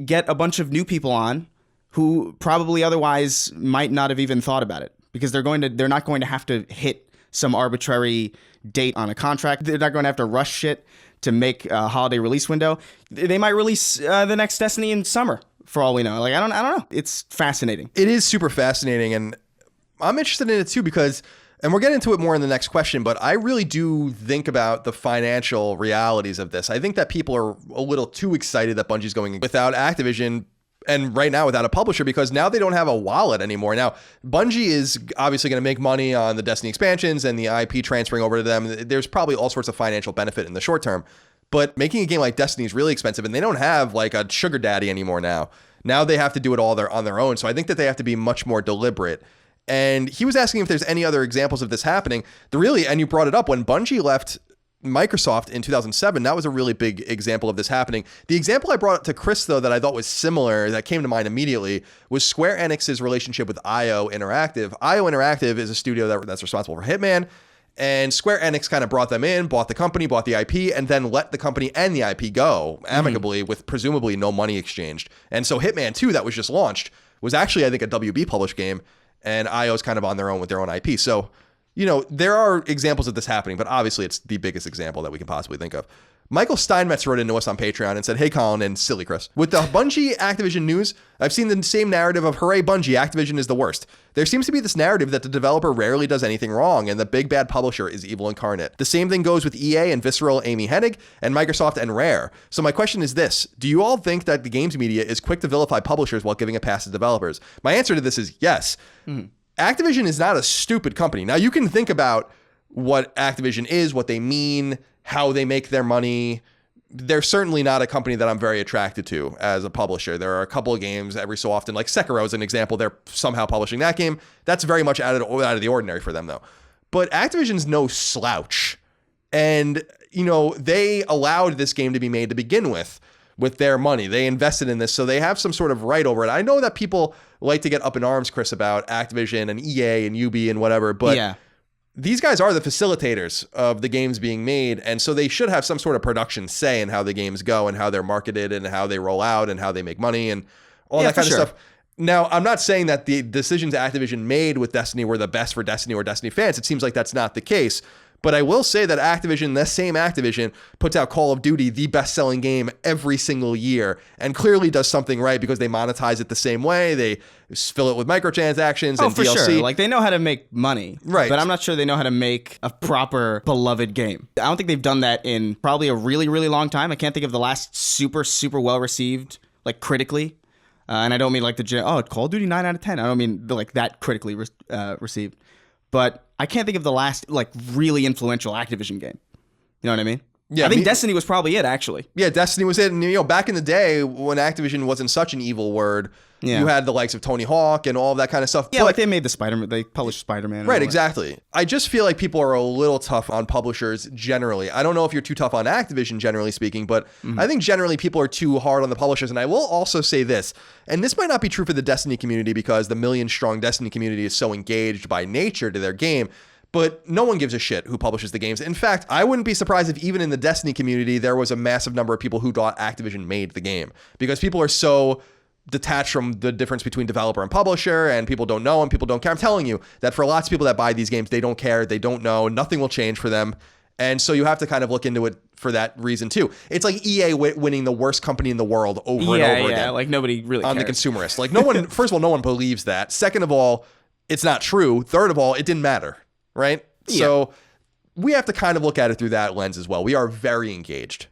B: get a bunch of new people on who probably otherwise might not have even thought about it, because they're not going to have to hit some arbitrary date on a contract. They're not going to have to rush shit to make a holiday release window. They might release the next Destiny in summer, for all we know. Like, I don't know. It's fascinating.
A: It is super fascinating, and I'm interested in it too because, and we'll get into it more in the next question, but I really do think about the financial realities of this. I think that people are a little too excited that Bungie's going without Activision and right now without a publisher, because now they don't have a wallet anymore. Now, Bungie is obviously going to make money on the Destiny expansions and the IP transferring over to them. There's probably all sorts of financial benefit in the short term, but making a game like Destiny is really expensive, and they don't have like a sugar daddy anymore now. Now they have to do it all on their own. So I think that they have to be much more deliberate. And he was asking if there's any other examples of this happening. And you brought it up, when Bungie left Microsoft in 2007, that was a really big example of this happening. The example I brought up to Chris, though, that I thought was similar, that came to mind immediately, was Square Enix's relationship with IO Interactive. IO Interactive is a studio that's responsible for Hitman, and Square Enix kind of brought them in, bought the company, bought the IP, and then let the company and the IP go amicably with presumably no money exchanged. And so Hitman 2, that was just launched, was actually, I think, a WB published game, and IO's kind of on their own with their own IP. So, there are examples of this happening, but obviously it's the biggest example that we can possibly think of. Michael Steinmetz wrote into us on Patreon and said, hey, Colin and silly Chris, with the Bungie Activision news, I've seen the same narrative of hooray Bungie, Activision is the worst. There seems to be this narrative that the developer rarely does anything wrong and the big bad publisher is evil incarnate. The same thing goes with EA and Visceral Amy Hennig and Microsoft and Rare. So my question is this: do you all think that the games media is quick to vilify publishers while giving a pass to developers? My answer to this is yes. Activision is not a stupid company. Now, you can think about what Activision is, what they mean, how they make their money. They're certainly not a company that I'm very attracted to as a publisher. There are a couple of games every so often, like Sekiro is an example. They're somehow publishing that game. That's very much out of the ordinary for them, though. But Activision's no slouch. And, they allowed this game to be made to begin with their money. They invested in this, so they have some sort of right over it. I know that people like to get up in arms, Chris, about Activision and EA and UB and whatever, but these guys are the facilitators of the games being made, and so they should have some sort of production say in how the games go and how they're marketed and how they roll out and how they make money and all that kind of stuff. Now, I'm not saying that the decisions Activision made with Destiny were the best for Destiny or Destiny fans. It seems like that's not the case. But I will say that Activision, the same Activision, puts out Call of Duty, the best-selling game, every single year, and clearly does something right because they monetize it the same way. They fill it with microtransactions and DLC.
B: For sure. Like, they know how to make money.
A: Right.
B: But I'm not sure they know how to make a proper, beloved game. I don't think they've done that in probably a really, really long time. I can't think of the last super, super well-received, like, critically. And I don't mean like Call of Duty 9 out of 10. I don't mean like that critically received. But I can't think of the last like really influential Activision game. You know what I mean?
A: Yeah,
B: I think Destiny was probably it, actually.
A: Yeah, Destiny was it. And, back in the day when Activision wasn't such an evil word, you had the likes of Tony Hawk and all of that kind of stuff.
B: Yeah, like they made they published Spider-Man.
A: Right, exactly. I just feel like people are a little tough on publishers generally. I don't know if you're too tough on Activision, generally speaking, but I think generally people are too hard on the publishers. And I will also say this, and this might not be true for the Destiny community because the million-strong Destiny community is so engaged by nature to their game, but no one gives a shit who publishes the games. In fact, I wouldn't be surprised if even in the Destiny community, there was a massive number of people who thought Activision made the game because people are so detached from the difference between developer and publisher, and people don't know and people don't care. I'm telling you that for lots of people that buy these games, they don't care, they don't know, nothing will change for them. And so you have to kind of look into it for that reason too. It's like EA winning the worst company in the world over and over again.
B: Like nobody really
A: on
B: cares.
A: The consumerist. Like no one, first of all, no one believes that. Second of all, it's not true. Third of all, it didn't matter, right?
B: Yeah.
A: So we have to kind of look at it through that lens as well. We are very engaged.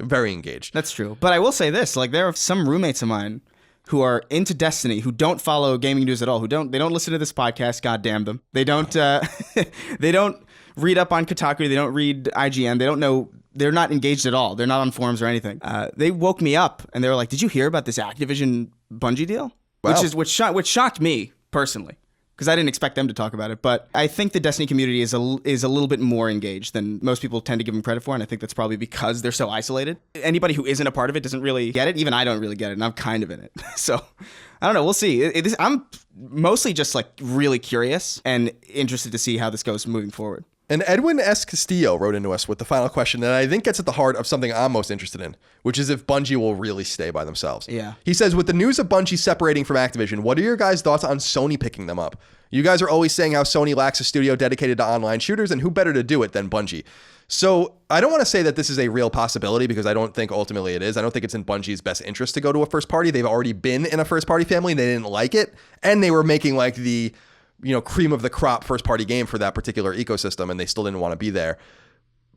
A: Very engaged.
B: That's true. But I will say this, like there are some roommates of mine who are into Destiny, who don't follow gaming news at all, they don't listen to this podcast, God damn them. They don't they don't read up on Kotaku, they don't read IGN, they don't know, they're not engaged at all. They're not on forums or anything. They woke me up and they were like, "Did you hear about this Activision Bungie deal?"
A: Wow.
B: Which shocked me personally, because I didn't expect them to talk about it. But I think the Destiny community is a little bit more engaged than most people tend to give them credit for, and I think that's probably because they're so isolated. Anybody who isn't a part of it doesn't really get it. Even I don't really get it, and I'm kind of in it. So I don't know. We'll see. I'm mostly just like really curious and interested to see how this goes moving forward.
A: And Edwin S. Castillo wrote into us with the final question that I think gets at the heart of something I'm most interested in, which is if Bungie will really stay by themselves.
B: Yeah.
A: He says, with the news of Bungie separating from Activision, what are your guys' thoughts on Sony picking them up? You guys are always saying how Sony lacks a studio dedicated to online shooters, and who better to do it than Bungie? So I don't want to say that this is a real possibility, because I don't think ultimately it is. I don't think it's in Bungie's best interest to go to a first party. They've already been in a first party family. They didn't like it. And they were making like the, cream of the crop first party game for that particular ecosystem, and they still didn't want to be there.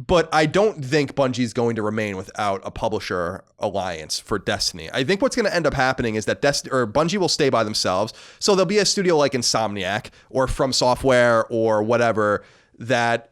A: But I don't think Bungie's going to remain without a publisher alliance for Destiny. I think what's going to end up happening is that Bungie will stay by themselves. So there'll be a studio like Insomniac or From Software or whatever that,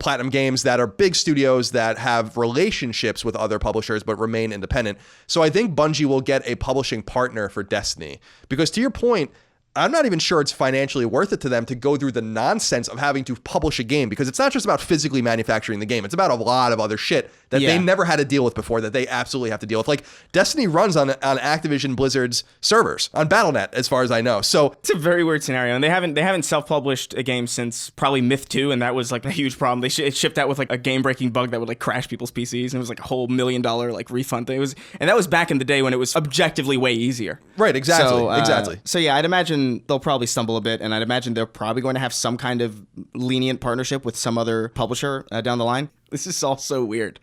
A: Platinum Games, that are big studios that have relationships with other publishers but remain independent. So I think Bungie will get a publishing partner for Destiny, because to your point, I'm not even sure it's financially worth it to them to go through the nonsense of having to publish a game, because it's not just about physically manufacturing the game. It's about a lot of other shit that they never had to deal with before that they absolutely have to deal with. Like Destiny runs on Activision Blizzard's servers on Battle.net, as far as I know. So
B: it's a very weird scenario, and they haven't self-published a game since probably Myth 2, and that was like a huge problem. It shipped out with like a game-breaking bug that would like crash people's PCs, and it was like a whole $1 million like refund thing. And that was back in the day when it was objectively way easier.
A: Right, exactly. Exactly.
B: So yeah, I'd imagine they'll probably stumble a bit, and I'd imagine they're probably going to have some kind of lenient partnership with some other publisher down the line. This is all so weird,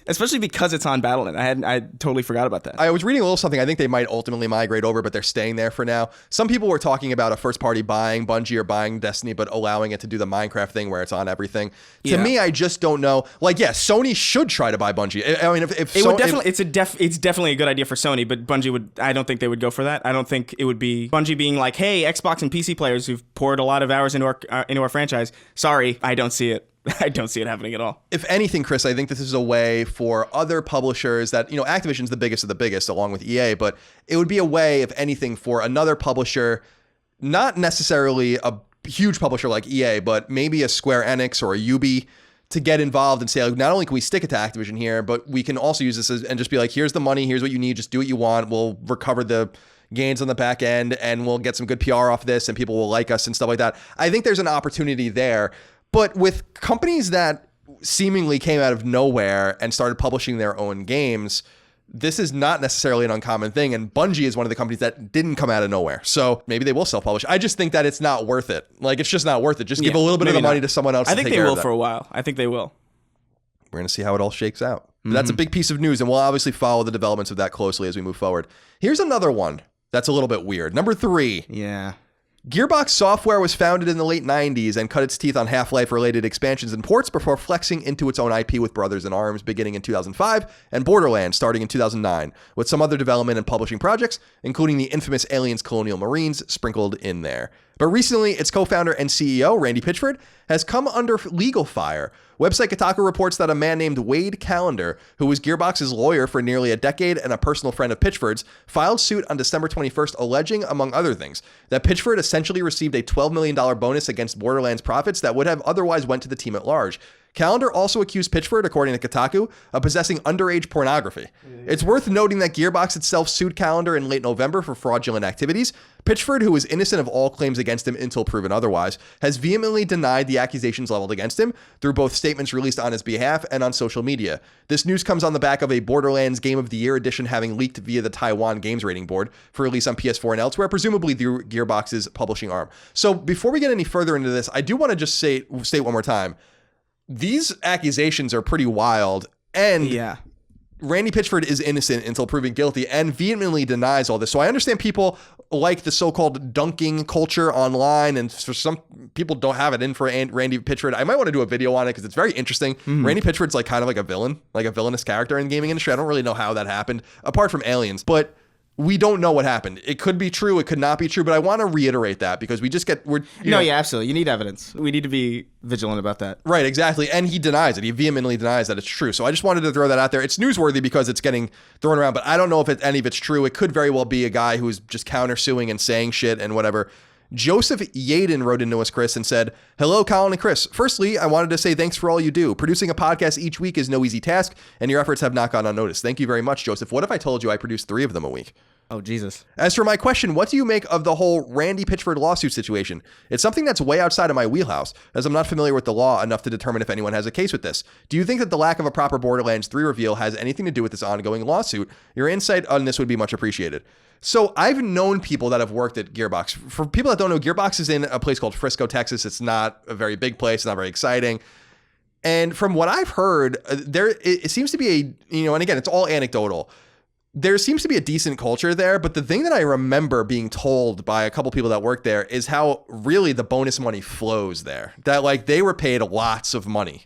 B: especially because it's on Battle.net. I totally forgot about that.
A: I was reading a little something. I think they might ultimately migrate over, but they're staying there for now. Some people were talking about a first party buying Bungie or buying Destiny, but allowing it to do the Minecraft thing where it's on everything. To me, I just don't know. Like, yeah, Sony should try to buy Bungie. I mean,
B: it's definitely a good idea for Sony, but Bungie I don't think they would go for that. I don't think it would be Bungie being like, hey, Xbox and PC players who've poured a lot of hours into our franchise. Sorry, I don't see it. I don't see it happening at all.
A: If anything, Chris, I think this is a way for other publishers that, Activision's the biggest of the biggest along with EA, but it would be a way, if anything, for another publisher, not necessarily a huge publisher like EA, but maybe a Square Enix or a Ubi, to get involved and say, like, not only can we stick it to Activision here, but we can also use this and just be like, here's the money, here's what you need, just do what you want. We'll recover the gains on the back end and we'll get some good PR off this and people will like us and stuff like that. I think there's an opportunity there. But with companies that seemingly came out of nowhere and started publishing their own games, this is not necessarily an uncommon thing. And Bungie is one of the companies that didn't come out of nowhere. So maybe they will self-publish. I just think that it's not worth it. Like, it's just not worth it. Just give a little bit of the money to someone else.
B: I think they will for a while. I think they will.
A: We're going to see how it all shakes out. But that's a big piece of news, and we'll obviously follow the developments of that closely as we move forward. Here's another one that's a little bit weird. Number 3.
B: Yeah.
A: GearBox Software was founded in the late 90s and cut its teeth on Half-Life related expansions and ports before flexing into its own IP with Brothers in Arms beginning in 2005 and Borderlands starting in 2009, with some other development and publishing projects, including the infamous Aliens Colonial Marines, sprinkled in there. But recently, its co-founder and CEO, Randy Pitchford, has come under legal fire. Website Kotaku reports that a man named Wade Callender, who was Gearbox's lawyer for nearly a decade and a personal friend of Pitchford's, filed suit on December 21st alleging, among other things, that Pitchford essentially received a $12 million bonus against Borderlands profits that would have otherwise went to the team at large. Callender also accused Pitchford, according to Kotaku, of possessing underage pornography. It's worth noting that Gearbox itself sued Callender in late November for fraudulent activities. Pitchford, who is innocent of all claims against him until proven otherwise, has vehemently denied the accusations leveled against him through both statements released on his behalf and on social media. This news comes on the back of a Borderlands Game of the Year edition having leaked via the Taiwan Games Rating Board for release on PS4 and elsewhere, presumably through Gearbox's publishing arm. So before we get any further into this, I do want to just state one more time, these accusations are pretty wild, and Randy Pitchford is innocent until proven guilty and vehemently denies all this. So I understand people like the so-called dunking culture online, and for some people don't have it in for Randy Pitchford. I might want to do a video on it because it's very interesting. Randy Pitchford's like kind of like a villain, like a villainous character in the gaming industry. I don't really know how that happened, apart from aliens, but we don't know what happened. It could be true. It could not be true. But I want to reiterate that because
B: yeah, absolutely. You need evidence. We need to be vigilant about that.
A: Right, exactly. And he denies it. He vehemently denies that it's true. So I just wanted to throw that out there. It's newsworthy because it's getting thrown around, but I don't know if any of it's true. It could very well be a guy who's just countersuing and saying shit and whatever. Joseph Yaden wrote into us, Chris, and said, "Hello, Colin and Chris. Firstly, I wanted to say thanks for all you do. Producing a podcast each week is no easy task, and your efforts have not gone unnoticed. Thank you very much, Joseph. What if I told you I produce 3 of them a week?"
B: Oh, Jesus.
A: As for my question, what do you make of the whole Randy Pitchford lawsuit situation? It's something that's way outside of my wheelhouse, as I'm not familiar with the law enough to determine if anyone has a case with this. Do you think that the lack of a proper Borderlands 3 reveal has anything to do with this ongoing lawsuit? Your insight on this would be much appreciated. So I've known people that have worked at Gearbox. For people that don't know, Gearbox is in a place called Frisco, Texas. It's not a very big place. It's not very exciting. And from what I've heard, it seems to be and again, it's all anecdotal. There seems to be a decent culture there, but the thing that I remember being told by a couple people that work there is how really the bonus money flows there. That like they were paid lots of money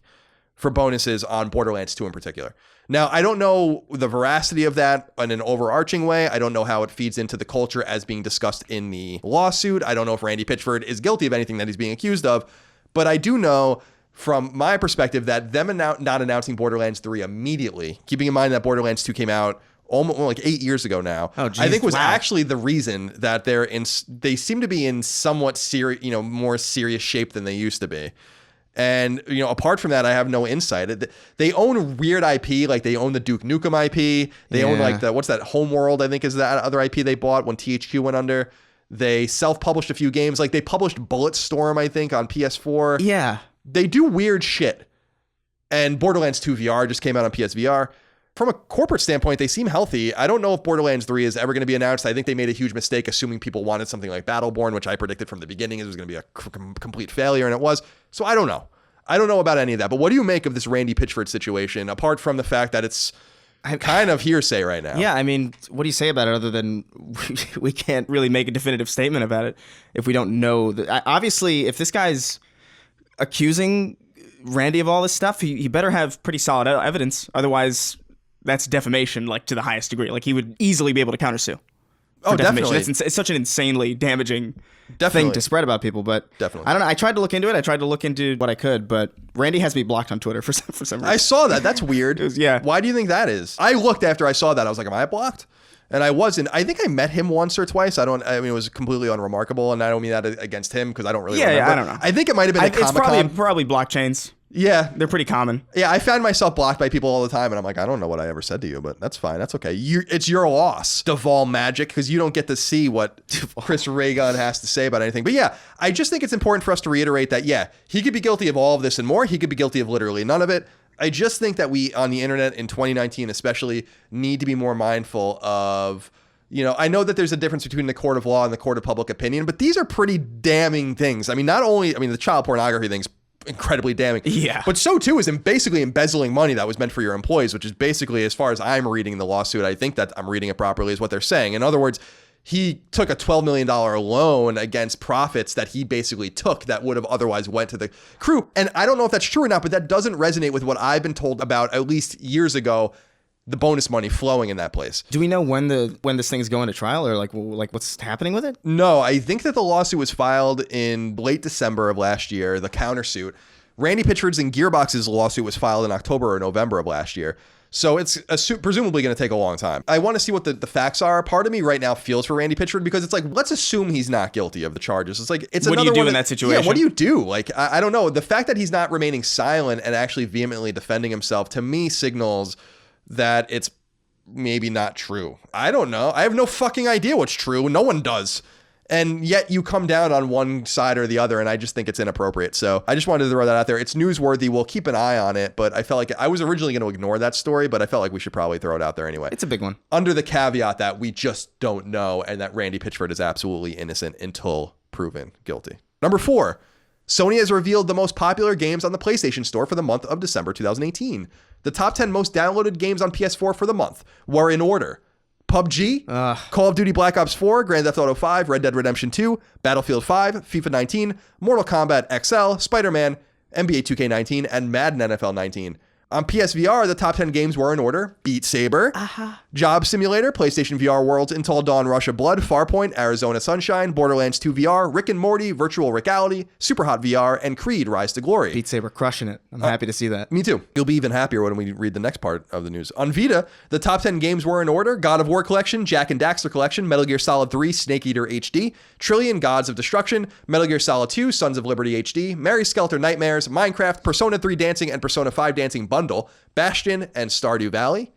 A: for bonuses on Borderlands 2 in particular. Now, I don't know the veracity of that in an overarching way. I don't know how it feeds into the culture as being discussed in the lawsuit. I don't know if Randy Pitchford is guilty of anything that he's being accused of, but I do know from my perspective that them not announcing Borderlands 3 immediately, keeping in mind that Borderlands 2 came out almost like 8 years ago now, I think was actually the reason that they seem to be in somewhat more serious shape than they used to be. And, apart from that, I have no insight. They own weird IP, like they own the Duke Nukem IP. They own like what's that, Homeworld, I think is that other IP they bought when THQ went under. They self-published a few games. Like they published Bulletstorm, I think, on PS4.
B: Yeah.
A: They do weird shit. And Borderlands 2 VR just came out on PSVR. From a corporate standpoint, they seem healthy. I don't know if Borderlands 3 is ever going to be announced. I think they made a huge mistake assuming people wanted something like Battleborn, which I predicted from the beginning it was going to be a complete failure, and it was. So I don't know. I don't know about any of that. But what do you make of this Randy Pitchford situation, apart from the fact that it's kind of hearsay right now?
B: Yeah, I mean, what do you say about it other than we can't really make a definitive statement about it if we don't know? Obviously, if this guy's accusing Randy of all this stuff, he better have pretty solid evidence. Otherwise, that's defamation, like to the highest degree. Like he would easily be able to countersue.
A: Oh, definitely.
B: It's such an insanely damaging thing to spread about people. But
A: definitely,
B: I don't know. I tried to look into it. I tried to look into what I could, but Randy has me blocked on Twitter for some reason.
A: I saw that. That's weird.
B: Yeah.
A: Why do you think that is? I looked after I saw that. I was like, am I blocked? And I wasn't. I think I met him once or twice. I mean, it was completely unremarkable, and I don't mean that against him because I don't really remember.
B: Yeah, I don't know.
A: I think it might have been a Comic-Con.
B: It's probably blockchains.
A: Yeah.
B: They're pretty common.
A: Yeah, I found myself blocked by people all the time, and I'm like, I don't know what I ever said to you, but that's fine. That's okay. It's your loss, Deval Magic, because you don't get to see what Chris Raygun has to say about anything. But yeah, I just think it's important for us to reiterate that, yeah, he could be guilty of all of this and more. He could be guilty of literally none of it. I just think that we, on the internet in 2019 especially, need to be more mindful of... I know that there's a difference between the court of law and the court of public opinion, but these are pretty damning things. I mean, the child pornography thing's incredibly damning.
B: Yeah.
A: But so too is basically embezzling money that was meant for your employees, which is basically, as far as I'm reading the lawsuit, I think that I'm reading it properly, is what they're saying. In other words, he took a $12 million loan against profits that he basically took that would have otherwise went to the crew. And I don't know if that's true or not, but that doesn't resonate with what I've been told about at least years ago, the bonus money flowing in that place.
B: Do we know when this thing is going to trial, or like what's happening with it?
A: No, I think that the lawsuit was filed in late December of last year, the countersuit. Randy Pitchford's and Gearbox's lawsuit was filed in October or November of last year. So it's presumably going to take a long time. I want to see what the facts are. Part of me right now feels for Randy Pitchford because it's like, let's assume he's not guilty of the charges. It's like, it's
B: what
A: another
B: do you do
A: one
B: in that situation?
A: Yeah, what do you do? Like, I don't know. The fact that he's not remaining silent and actually vehemently defending himself to me signals that it's maybe not true. I don't know. I have no fucking idea what's true. No one does. And yet you come down on one side or the other, and I just think it's inappropriate. So I just wanted to throw that out there. It's newsworthy. We'll keep an eye on it, but I felt like I was originally going to ignore that story, but I felt like we should probably throw it out there anyway.
B: It's a big one.
A: Under the caveat that we just don't know and that Randy Pitchford is absolutely innocent until proven guilty. Number 4, Sony has revealed the most popular games on the PlayStation Store for the month of December 2018. The top 10 most downloaded games on PS4 for the month were in order: PUBG, Call of Duty Black Ops 4, Grand Theft Auto 5, Red Dead Redemption 2, Battlefield 5, FIFA 19, Mortal Kombat XL, Spider-Man, NBA 2K19, and Madden NFL 19. On PSVR, the top 10 games were in order: Beat Saber, Job Simulator, PlayStation VR Worlds, Until Dawn Rush of Blood, Farpoint, Arizona Sunshine, Borderlands 2 VR, Rick and Morty, Virtual Reality, Superhot VR, and Creed Rise to Glory.
B: Beat Saber crushing it. I'm happy to see that.
A: Me too. You'll be even happier when we read the next part of the news. On Vita, the top 10 games were in order: God of War Collection, Jak and Daxter Collection, Metal Gear Solid 3, Snake Eater HD, Trillion Gods of Destruction, Metal Gear Solid 2, Sons of Liberty HD, Mary Skelter Nightmares, Minecraft, Persona 3 Dancing and Persona 5 Dancing Bundle, Bastion, and Stardew Valley.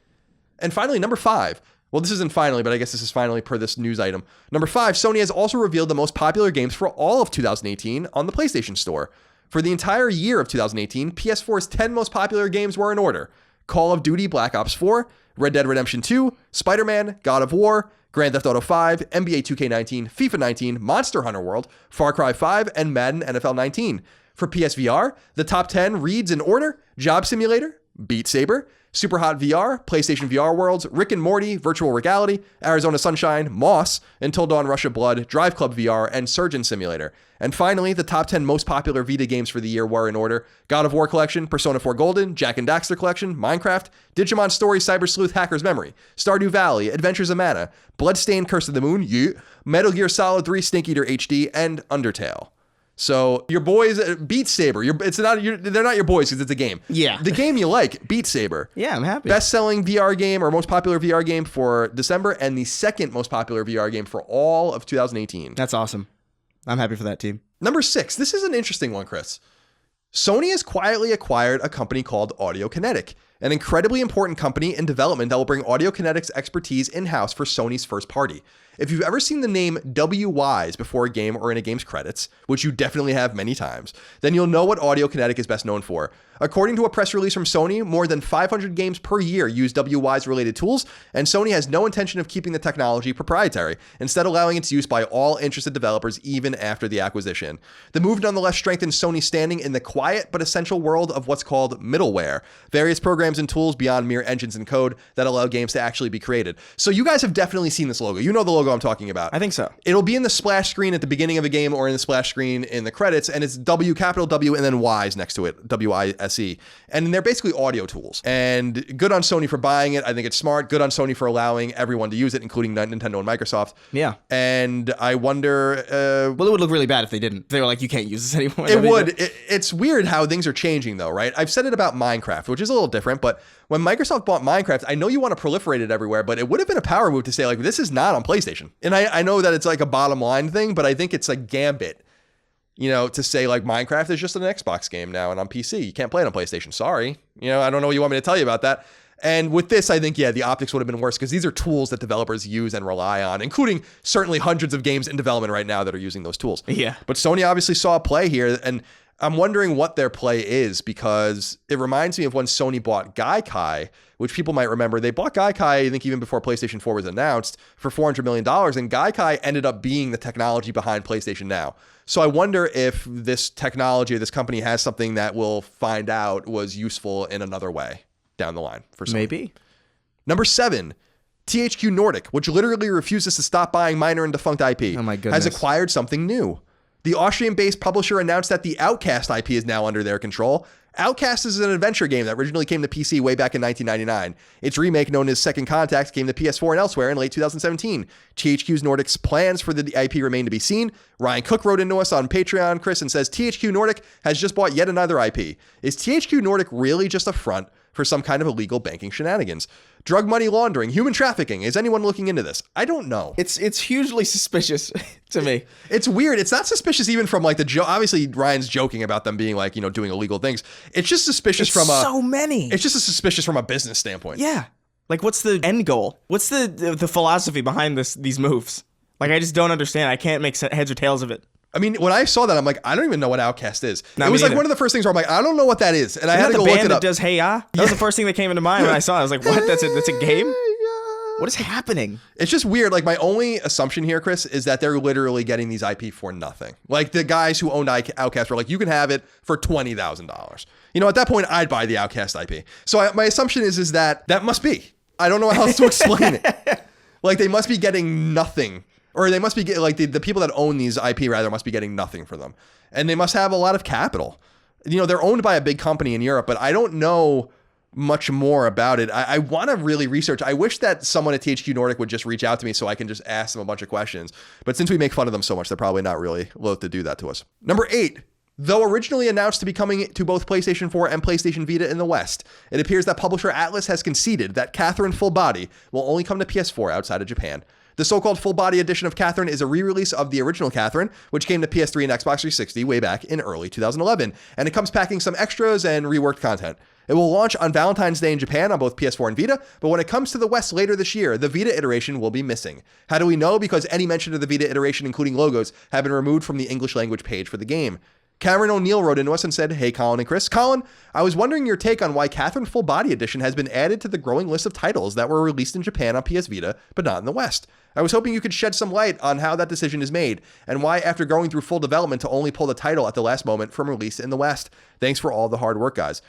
A: And finally, number 5. Well, this isn't finally, but I guess this is finally per this news item. Number 5, Sony has also revealed the most popular games for all of 2018 on the PlayStation Store. For the entire year of 2018, PS4's 10 most popular games were in order: Call of Duty Black Ops 4, Red Dead Redemption 2, Spider-Man, God of War, Grand Theft Auto 5, NBA 2K19, FIFA 19, Monster Hunter World, Far Cry 5, and Madden NFL 19. For PSVR, the top 10 reads in order: Job Simulator, Beat Saber, Superhot VR, PlayStation VR Worlds, Rick and Morty, Virtual Reality, Arizona Sunshine, Moss, Until Dawn Rush of Blood, Drive Club VR, and Surgeon Simulator. And finally, the top 10 most popular Vita games for the year were in order: God of War Collection, Persona 4 Golden, Jak and Daxter Collection, Minecraft, Digimon Story Cyber Sleuth Hacker's Memory, Stardew Valley, Adventures of Mana, Bloodstained Curse of the Moon, Metal Gear Solid 3 Snake Eater HD, and Undertale. So your boys, Beat Saber, they're not your boys because it's a game.
B: Yeah.
A: The game you like, Beat Saber.
B: Yeah, I'm happy.
A: Best-selling VR game or most popular VR game for December, and the second most popular VR game for all of 2018.
B: That's awesome. I'm happy for that team.
A: Number 6. This is an interesting one, Chris. Sony has quietly acquired a company called Audiokinetic, an incredibly important company in development that will bring Audiokinetic's expertise in-house for Sony's first party. If you've ever seen the name WWise before a game or in a game's credits, which you definitely have many times, then you'll know what Audiokinetic is best known for. According to a press release from Sony, more than 500 games per year use WWise-related tools, and Sony has no intention of keeping the technology proprietary, instead allowing its use by all interested developers even after the acquisition. The move nonetheless strengthens Sony's standing in the quiet but essential world of what's called middleware, various programs and tools beyond mere engines and code that allow games to actually be created. So you guys have definitely seen this logo. You know the logo I'm talking about.
B: I think so.
A: It'll be in the splash screen at the beginning of a game or in the splash screen in the credits, and it's W, capital W, and then Wise next to it, WISE. And they're basically audio tools. And good on Sony for buying it. I think it's smart. Good on Sony for allowing everyone to use it, including Nintendo and Microsoft.
B: Yeah.
A: And I wonder...
B: well, it would look really bad if they didn't. They were like, you can't use this anymore.
A: It would. It's weird how things are changing, though, right? I've said it about Minecraft, which is a little different, but when Microsoft bought Minecraft, I know you want to proliferate it everywhere, but it would have been a power move to say, like, this is not on PlayStation. And I know that it's like a bottom line thing, but I think it's a gambit, you know, to say like Minecraft is just an Xbox game now and on PC. You can't play it on PlayStation. Sorry. You know, I don't know what you want me to tell you about that. And with this, I think, yeah, the optics would have been worse because these are tools that developers use and rely on, including certainly hundreds of games in development right now that are using those tools.
B: Yeah.
A: But Sony obviously saw a play here, and I'm wondering what their play is, because it reminds me of when Sony bought Gaikai, which people might remember. They bought Gaikai, I think even before PlayStation 4 was announced, for $400 million, and Gaikai ended up being the technology behind PlayStation Now. So I wonder if this technology or this company has something that we'll find out was useful in another way down the line for Sony.
B: Maybe.
A: Number 7, THQ Nordic, which literally refuses to stop buying minor and defunct IP,
B: oh my goodness,
A: has acquired something new. The Austrian-based publisher announced that the Outcast IP is now under their control. Outcast is an adventure game that originally came to PC way back in 1999. Its remake, known as Second Contact, came to PS4 and elsewhere in late 2017. THQ Nordic's plans for the IP remain to be seen. Ryan Cook wrote into us on Patreon, Chris, and says, THQ Nordic has just bought yet another IP. Is THQ Nordic really just a front for some kind of illegal banking shenanigans? Drug money laundering, human trafficking. Is anyone looking into this? I don't know.
B: It's hugely suspicious to me.
A: It's weird. It's not suspicious even from like obviously Ryan's joking about them being like, doing illegal things. It's just suspicious
B: so many.
A: It's just suspicious from a business standpoint.
B: Yeah. Like, what's the end goal? What's the philosophy behind these moves? Like, I just don't understand. I can't make heads or tails of it.
A: I mean, when I saw that, I'm like, I don't even know what Outcast is. It was like one of the first things where I'm like, I don't know what that is, and I had to go look it up.
B: The band that does Hey Ya? That was the first thing that came into mind when I saw it. I was like, what? That's a game? What is happening?
A: It's just weird. Like, my only assumption here, Chris, is that they're literally getting these IP for nothing. Like, the guys who owned Outcast were like, you can have it for $20,000. At that point, I'd buy the Outcast IP. So my assumption is that must be. I don't know how else to explain it. Like, they must be getting nothing. Or they must be getting, like, the people that own these IP, rather, must be getting nothing for them. And they must have a lot of capital. They're owned by a big company in Europe, but I don't know much more about it. I want to really research. I wish that someone at THQ Nordic would just reach out to me so I can just ask them a bunch of questions. But since we make fun of them so much, they're probably not really loath to do that to us. Number 8. Though originally announced to be coming to both PlayStation 4 and PlayStation Vita in the West, it appears that publisher Atlas has conceded that Catherine Full Body will only come to PS4 outside of Japan. The so-called full-body edition of Catherine is a re-release of the original Catherine, which came to PS3 and Xbox 360 way back in early 2011, and it comes packing some extras and reworked content. It will launch on Valentine's Day in Japan on both PS4 and Vita, but when it comes to the West later this year, the Vita iteration will be missing. How do we know? Because any mention of the Vita iteration, including logos, have been removed from the English language page for the game. Cameron O'Neill wrote into us and said, hey, Colin and Chris. Colin, I was wondering your take on why Catherine Full Body Edition has been added to the growing list of titles that were released in Japan on PS Vita, but not in the West. I was hoping you could shed some light on how that decision is made, and why after going through full development to only pull the title at the last moment from release in the West. Thanks for all the hard work, guys.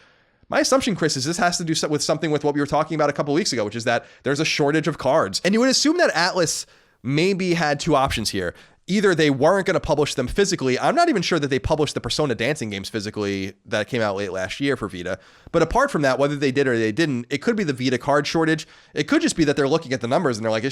A: My assumption, Chris, is this has to do with something with what we were talking about a couple weeks ago, which is that there's a shortage of cards. And you would assume that Atlas maybe had two options here. Either they weren't going to publish them physically. I'm not even sure that they published the Persona dancing games physically that came out late last year for Vita. But apart from that, whether they did or they didn't, it could be the Vita card shortage. It could just be that they're looking at the numbers and they're like,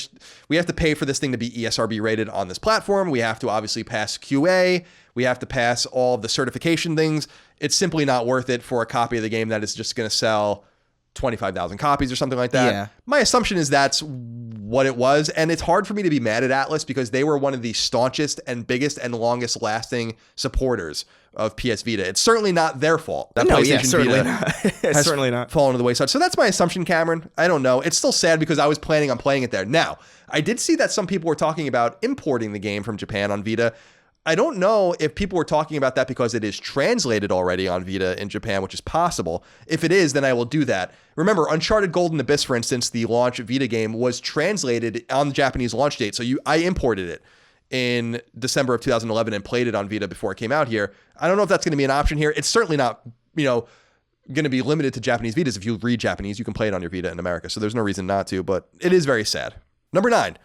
A: we have to pay for this thing to be ESRB rated on this platform. We have to obviously pass QA. We have to pass all of the certification things. It's simply not worth it for a copy of the game that is just going to sell 25,000 copies or something like that. Yeah. My assumption is that's what it was. And it's hard for me to be mad at Atlas because they were one of the staunchest and biggest and longest lasting supporters of PS Vita. It's certainly not their fault that PlayStation Vita has certainly not fallen to the wayside. So that's my assumption, Cameron. I don't know. It's still sad because I was planning on playing it there. Now, I did see that some people were talking about importing the game from Japan on Vita. I don't know if people were talking about that because it is translated already on Vita in Japan, which is possible. If it is, then I will do that. Remember, Uncharted Golden Abyss, for instance, the launch Vita game, was translated on the Japanese launch date. So I imported it in December of 2011 and played it on Vita before it came out here. I don't know if that's going to be an option here. It's certainly not, going to be limited to Japanese Vitas. If you read Japanese, you can play it on your Vita in America. So there's no reason not to, but it is very sad. Number 9.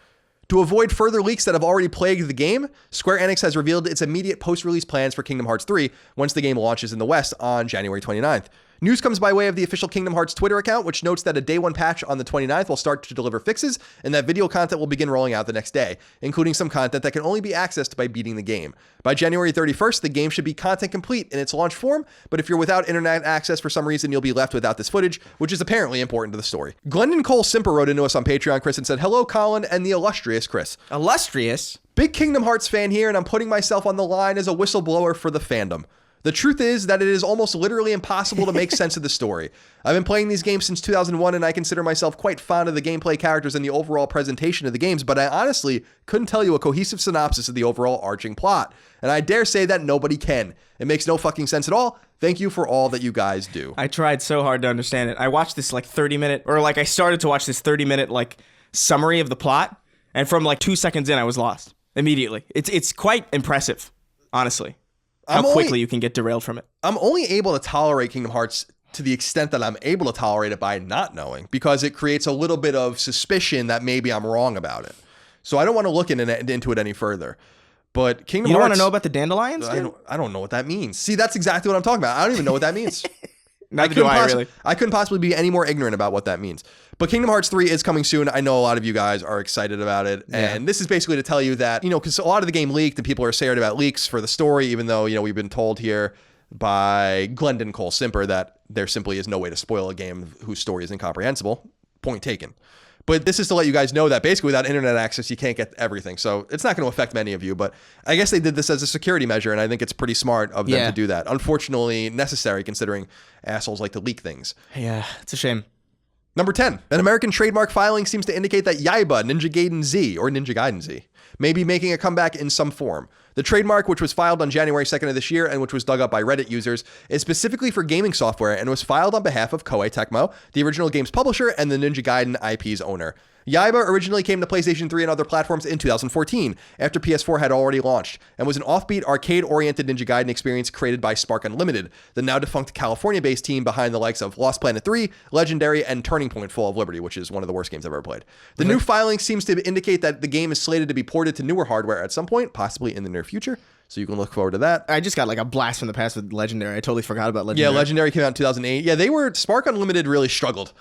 A: To avoid further leaks that have already plagued the game, Square Enix has revealed its immediate post-release plans for Kingdom Hearts 3 once the game launches in the West on January 29th. News comes by way of the official Kingdom Hearts Twitter account, which notes that a day one patch on the 29th will start to deliver fixes, and that video content will begin rolling out the next day, including some content that can only be accessed by beating the game. By January 31st, the game should be content complete in its launch form, but if you're without internet access for some reason, you'll be left without this footage, which is apparently important to the story. Glendon Cole Simper wrote into us on Patreon, Chris, and said, hello, Colin and the illustrious Chris.
B: Illustrious?
A: Big Kingdom Hearts fan here, and I'm putting myself on the line as a whistleblower for the fandom. The truth is that it is almost literally impossible to make sense of the story. I've been playing these games since 2001, and I consider myself quite fond of the gameplay, characters, and the overall presentation of the games, but I honestly couldn't tell you a cohesive synopsis of the overall arching plot. And I dare say that nobody can. It makes no fucking sense at all. Thank you for all that you guys do.
B: I tried so hard to understand it. I watched this I started to watch this 30-minute summary of the plot, and from 2 seconds in, I was lost immediately. It's quite impressive, honestly. How quickly you can get derailed from it.
A: I'm only able to tolerate Kingdom Hearts to the extent that I'm able to tolerate it by not knowing, because it creates a little bit of suspicion that maybe I'm wrong about it. So I don't want to look into it any further. But Kingdom
B: You
A: Hearts...
B: don't want to know about the dandelions?
A: I don't know what that means. See, that's exactly what I'm talking about. I don't even know what that means.
B: Neither do I, really.
A: I couldn't possibly be any more ignorant about what that means. But Kingdom Hearts 3 is coming soon. I know a lot of you guys are excited about it. Yeah. And this is basically to tell you that, because a lot of the game leaked and people are scared about leaks for the story, even though, we've been told here by Glendon Cole Simper that there simply is no way to spoil a game whose story is incomprehensible. Point taken. But this is to let you guys know that basically without internet access, you can't get everything. So it's not going to affect many of you, but I guess they did this as a security measure, and I think it's pretty smart of them to do that. Unfortunately, necessary considering assholes like to leak things.
B: Yeah, it's a shame.
A: Number 10, an American trademark filing seems to indicate that Yaiba Ninja Gaiden Z, or Ninja Gaiden Z, may be making a comeback in some form. The trademark, which was filed on January 2nd of this year and which was dug up by Reddit users, is specifically for gaming software and was filed on behalf of Koei Tecmo, the original game's publisher and the Ninja Gaiden IP's owner. Yaiba originally came to PlayStation 3 and other platforms in 2014, after PS4 had already launched, and was an offbeat, arcade-oriented Ninja Gaiden experience created by Spark Unlimited, the now-defunct California-based team behind the likes of Lost Planet 3, Legendary, and Turning Point Fall of Liberty, which is one of the worst games I've ever played. The new filing seems to indicate that the game is slated to be ported to newer hardware at some point, possibly in the near future, so you can look forward to that.
B: I just got like a blast from the past with Legendary. I totally forgot about Legendary.
A: Yeah, Legendary came out in 2008. Yeah, Spark Unlimited really struggled.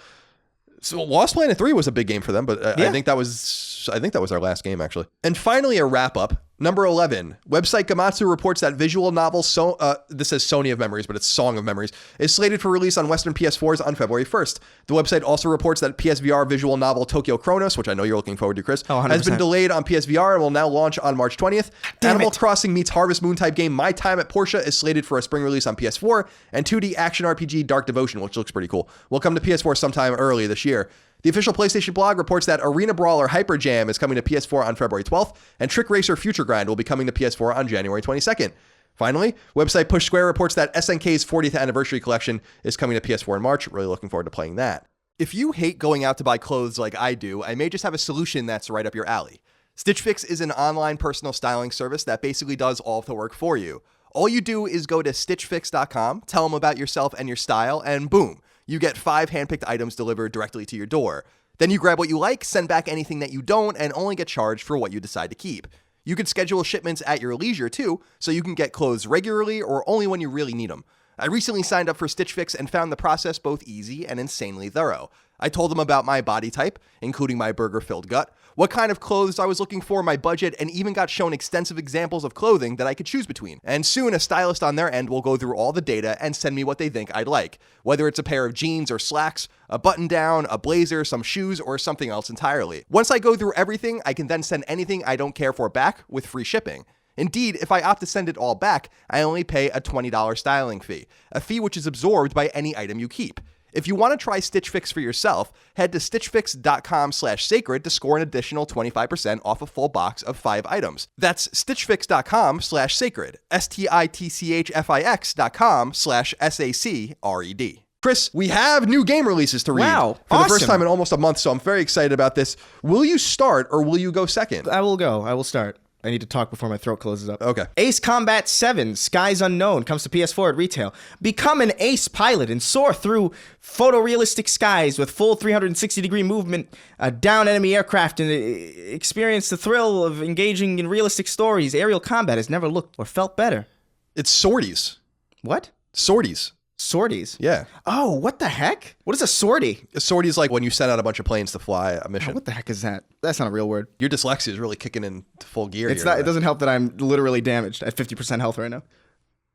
A: So Lost Planet 3 was a big game for them, but I think that was our last game, actually. And finally, a wrap-up. Number 11, website Gamatsu reports that visual novel, this says Sony of Memories, but it's Song of Memories, is slated for release on Western PS4s on February 1st. The website also reports that PSVR visual novel Tokyo Chronos, which I know you're looking forward to, Chris, has been delayed on PSVR and will now launch on March 20th. Animal Crossing meets Harvest Moon type game My Time at Portia is slated for a spring release on PS4, and 2D action RPG Dark Devotion, which looks pretty cool, will come to PS4 sometime early this year. The official PlayStation blog reports that Arena Brawler Hyper Jam is coming to PS4 on February 12th, and Trick Racer Future Grind will be coming to PS4 on January 22nd. Finally, website Push Square reports that SNK's 40th anniversary collection is coming to PS4 in March. Really looking forward to playing that. If you hate going out to buy clothes like I do, I may just have a solution that's right up your alley. Stitch Fix is an online personal styling service that basically does all of the work for you. All you do is go to stitchfix.com, tell them about yourself and your style, and boom. You get 5 handpicked items delivered directly to your door. Then you grab what you like, send back anything that you don't, and only get charged for what you decide to keep. You can schedule shipments at your leisure too, so you can get clothes regularly or only when you really need them. I recently signed up for Stitch Fix and found the process both easy and insanely thorough. I told them about my body type, including my burger-filled gut, what kind of clothes I was looking for, my budget, and even got shown extensive examples of clothing that I could choose between. And soon, a stylist on their end will go through all the data and send me what they think I'd like, whether it's a pair of jeans or slacks, a button-down, a blazer, some shoes, or something else entirely. Once I go through everything, I can then send anything I don't care for back with free shipping. Indeed, if I opt to send it all back, I only pay a $20 styling fee, a fee which is absorbed by any item you keep. If you want to try Stitch Fix for yourself, head to stitchfix.com/sacred to score an additional 25% off a full box of 5 items. That's stitchfix.com/sacred, stitchfix.com/SACRED. Chris, we have new game releases to read for the first time in almost a month, so I'm very excited about this. Will you start or will you go second?
B: I will go. I will start. I need to talk before my throat closes up.
A: Okay.
B: Ace Combat 7, Skies Unknown, comes to PS4 at retail. Become an ace pilot and soar through photorealistic skies with full 360-degree movement, down enemy aircraft, and experience the thrill of engaging in realistic stories. Aerial combat has never looked or felt better.
A: It's sorties.
B: What?
A: Sorties.
B: Sorties?
A: Yeah.
B: Oh, what the heck? What is a sortie?
A: A sortie is like when you send out a bunch of planes to fly a mission.
B: Oh, what the heck is that? That's not a real word.
A: Your dyslexia is really kicking into full gear.
B: It's not. It doesn't help that I'm literally damaged at 50% health right now.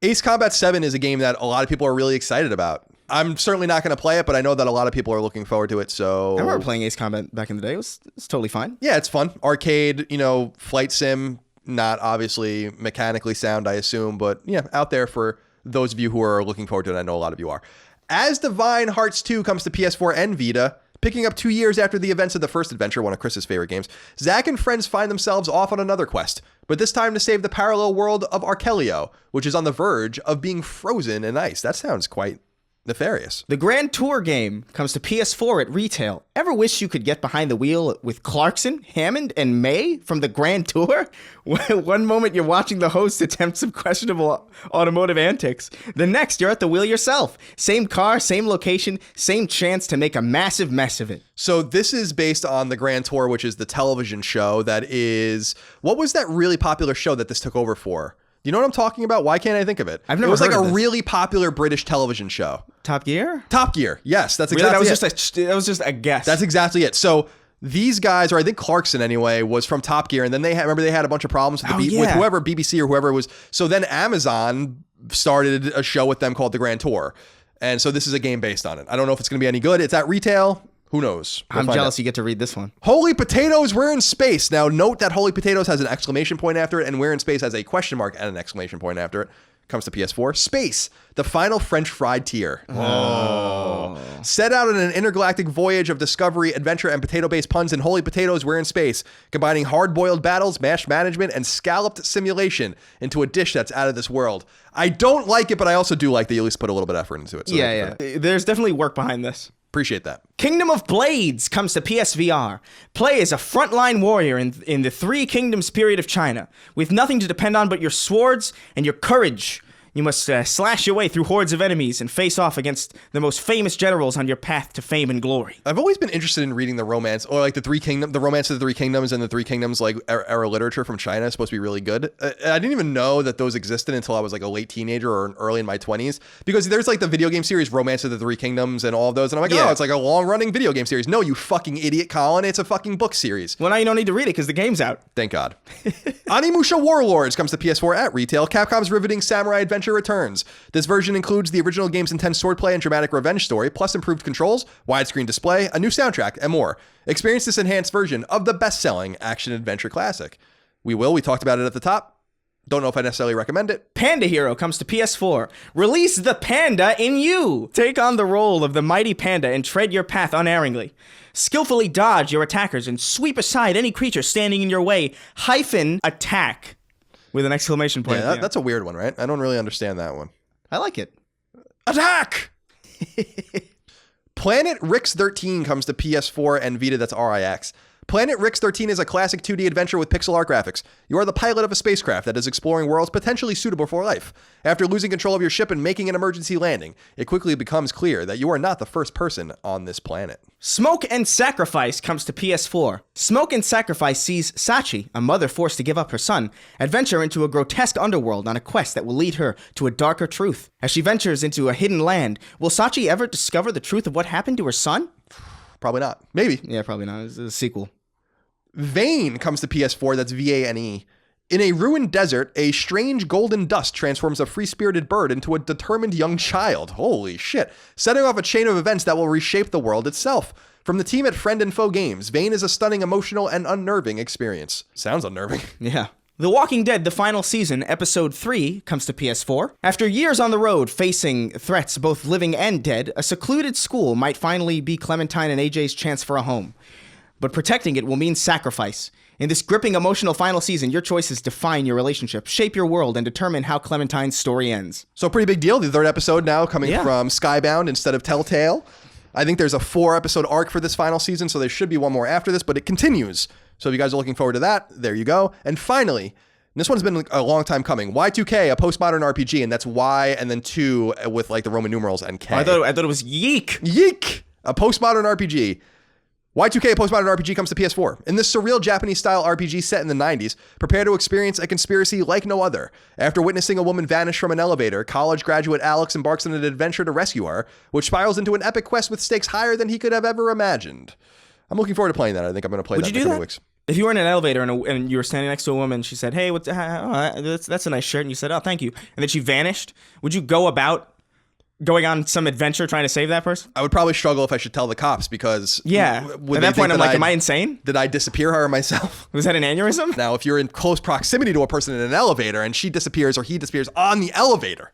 A: Ace Combat 7 is a game that a lot of people are really excited about. I'm certainly not going to play it, but I know that a lot of people are looking forward to it, so...
B: I remember playing Ace Combat back in the day. It's totally fine.
A: Yeah, it's fun. Arcade, flight sim, not obviously mechanically sound, I assume, but yeah, out there for those of you who are looking forward to it. I know a lot of you are. As Divine Hearts 2 comes to PS4 and Vita, picking up 2 years after the events of the first adventure, one of Chris's favorite games, Zack and friends find themselves off on another quest, but this time to save the parallel world of Arkelio, which is on the verge of being frozen in ice. That sounds quite Nefarious.
B: The Grand Tour game comes to PS4 at retail. Ever wish you could get behind the wheel with Clarkson, Hammond, and May from the Grand Tour? One moment you're watching the host attempt some questionable automotive antics. The next, you're at the wheel yourself. Same car, same location, same chance to make a massive mess of it.
A: So this is based on the Grand Tour, which is the television show that is... What was that really popular show that this took over for? You know what I'm talking about? Why can't I think of it?
B: I've never
A: heard of it. It was like a
B: this.
A: really popular British television show.
B: Top Gear?
A: Top Gear. Yes, that's exactly
B: really?
A: it.
B: That was just a guess.
A: That's exactly it. So these guys, or I think Clarkson anyway, was from Top Gear, and then they had a bunch of problems with, with whoever, BBC or whoever it was. So then Amazon started a show with them called The Grand Tour. And so this is a game based on it. I don't know if it's going to be any good. It's at retail. Who knows?
B: I'm jealous you get to read this one.
A: Holy Potatoes, We're in Space. Now, note that Holy Potatoes has an exclamation point after it, and We're in Space has a question mark and an exclamation point after it. Comes to PS4. Space, the final French fried tier. Oh. Set out on an intergalactic voyage of discovery, adventure, and potato-based puns in Holy Potatoes, We're in Space, combining hard-boiled battles, mashed management, and scalloped simulation into a dish that's out of this world. I don't like it, but I also do like that you at least put a little bit of effort into it. So
B: yeah. There's definitely work behind this.
A: Appreciate that.
B: Kingdom of Blades comes to PSVR. Play as a frontline warrior in the Three Kingdoms period of China, with nothing to depend on but your swords and your courage. You must slash your way through hordes of enemies and face off against the most famous generals on your path to fame and glory.
A: I've always been interested in reading the romance, or like the romance of the Three Kingdoms, and the Three Kingdoms like era literature from China is supposed to be really good. I didn't even know that those existed until I was like a late teenager or early in my 20s, because there's like the video game series Romance of the Three Kingdoms and all of those, and I'm like, oh, it's like a long running video game series. No, you fucking idiot, Colin. It's a fucking book series.
B: Well, now you don't need to read it because the game's out.
A: Thank God. Animusha Warlords comes to PS4 at retail. Capcom's riveting samurai adventure returns. This version includes the original game's intense swordplay and dramatic revenge story, plus improved controls, widescreen display, a new soundtrack, and more. Experience this enhanced version of the best-selling action-adventure classic. We talked about it at the top. Don't know if I necessarily recommend it.
B: Panda Hero comes to PS4. Release the panda in you! Take on the role of the mighty panda and tread your path unerringly. Skillfully dodge your attackers and sweep aside any creature standing in your way, -attack. With an exclamation point.
A: Yeah, that's a weird one, right? I don't really understand that one.
B: I like it.
A: Attack! Planet Rix 13 comes to PS4 and Vita, that's RIX. Planet Rix 13 is a classic 2D adventure with pixel art graphics. You are the pilot of a spacecraft that is exploring worlds potentially suitable for life. After losing control of your ship and making an emergency landing, it quickly becomes clear that you are not the first person on this planet.
B: Smoke and Sacrifice comes to PS4. Smoke and Sacrifice sees Sachi, a mother forced to give up her son, adventure into a grotesque underworld on a quest that will lead her to a darker truth. As she ventures into a hidden land, will Sachi ever discover the truth of what happened to her son?
A: Probably not. Maybe.
B: Yeah, probably not. It's a sequel.
A: Vane comes to PS4, that's VANE. In a ruined desert, a strange golden dust transforms a free-spirited bird into a determined young child. Holy shit. Setting off a chain of events that will reshape the world itself. From the team at Friend and Foe Games, Vane is a stunning, emotional, and unnerving experience. Sounds unnerving.
B: Yeah. The Walking Dead, the final season, episode 3, comes to PS4. After years on the road facing threats both living and dead, a secluded school might finally be Clementine and AJ's chance for a home. But protecting it will mean sacrifice. In this gripping emotional final season, your choices define your relationship, shape your world, and determine how Clementine's story ends.
A: So pretty big deal. The third episode now coming from Skybound instead of Telltale. I think there's a 4-episode arc for this final season, so there should be one more after this, but it continues. So if you guys are looking forward to that, there you go. And finally, this one's been a long time coming. Y2K, a postmodern RPG, and that's Y and then 2 with like the Roman numerals and K.
B: I thought it was Yeek.
A: Yeek! A postmodern RPG. Y2K, a postmodern RPG, comes to PS4. In this surreal Japanese-style RPG set in the 90s, prepare to experience a conspiracy like no other. After witnessing a woman vanish from an elevator, college graduate Alex embarks on an adventure to rescue her, which spirals into an epic quest with stakes higher than he could have ever imagined. I'm looking forward to playing that. I think I'm going to play that in the coming weeks.
B: If you were in an elevator and you were standing next to a woman, she said, "Hey, that's a nice shirt," and you said, "Oh, thank you," and then she vanished, would you go about going on some adventure trying to save that person?
A: I would probably struggle if I should tell the cops because...
B: Yeah. At that point, I'm like, am I insane?
A: Did I disappear her myself?
B: Was that an aneurysm?
A: Now, if you're in close proximity to a person in an elevator and she disappears or he disappears on the elevator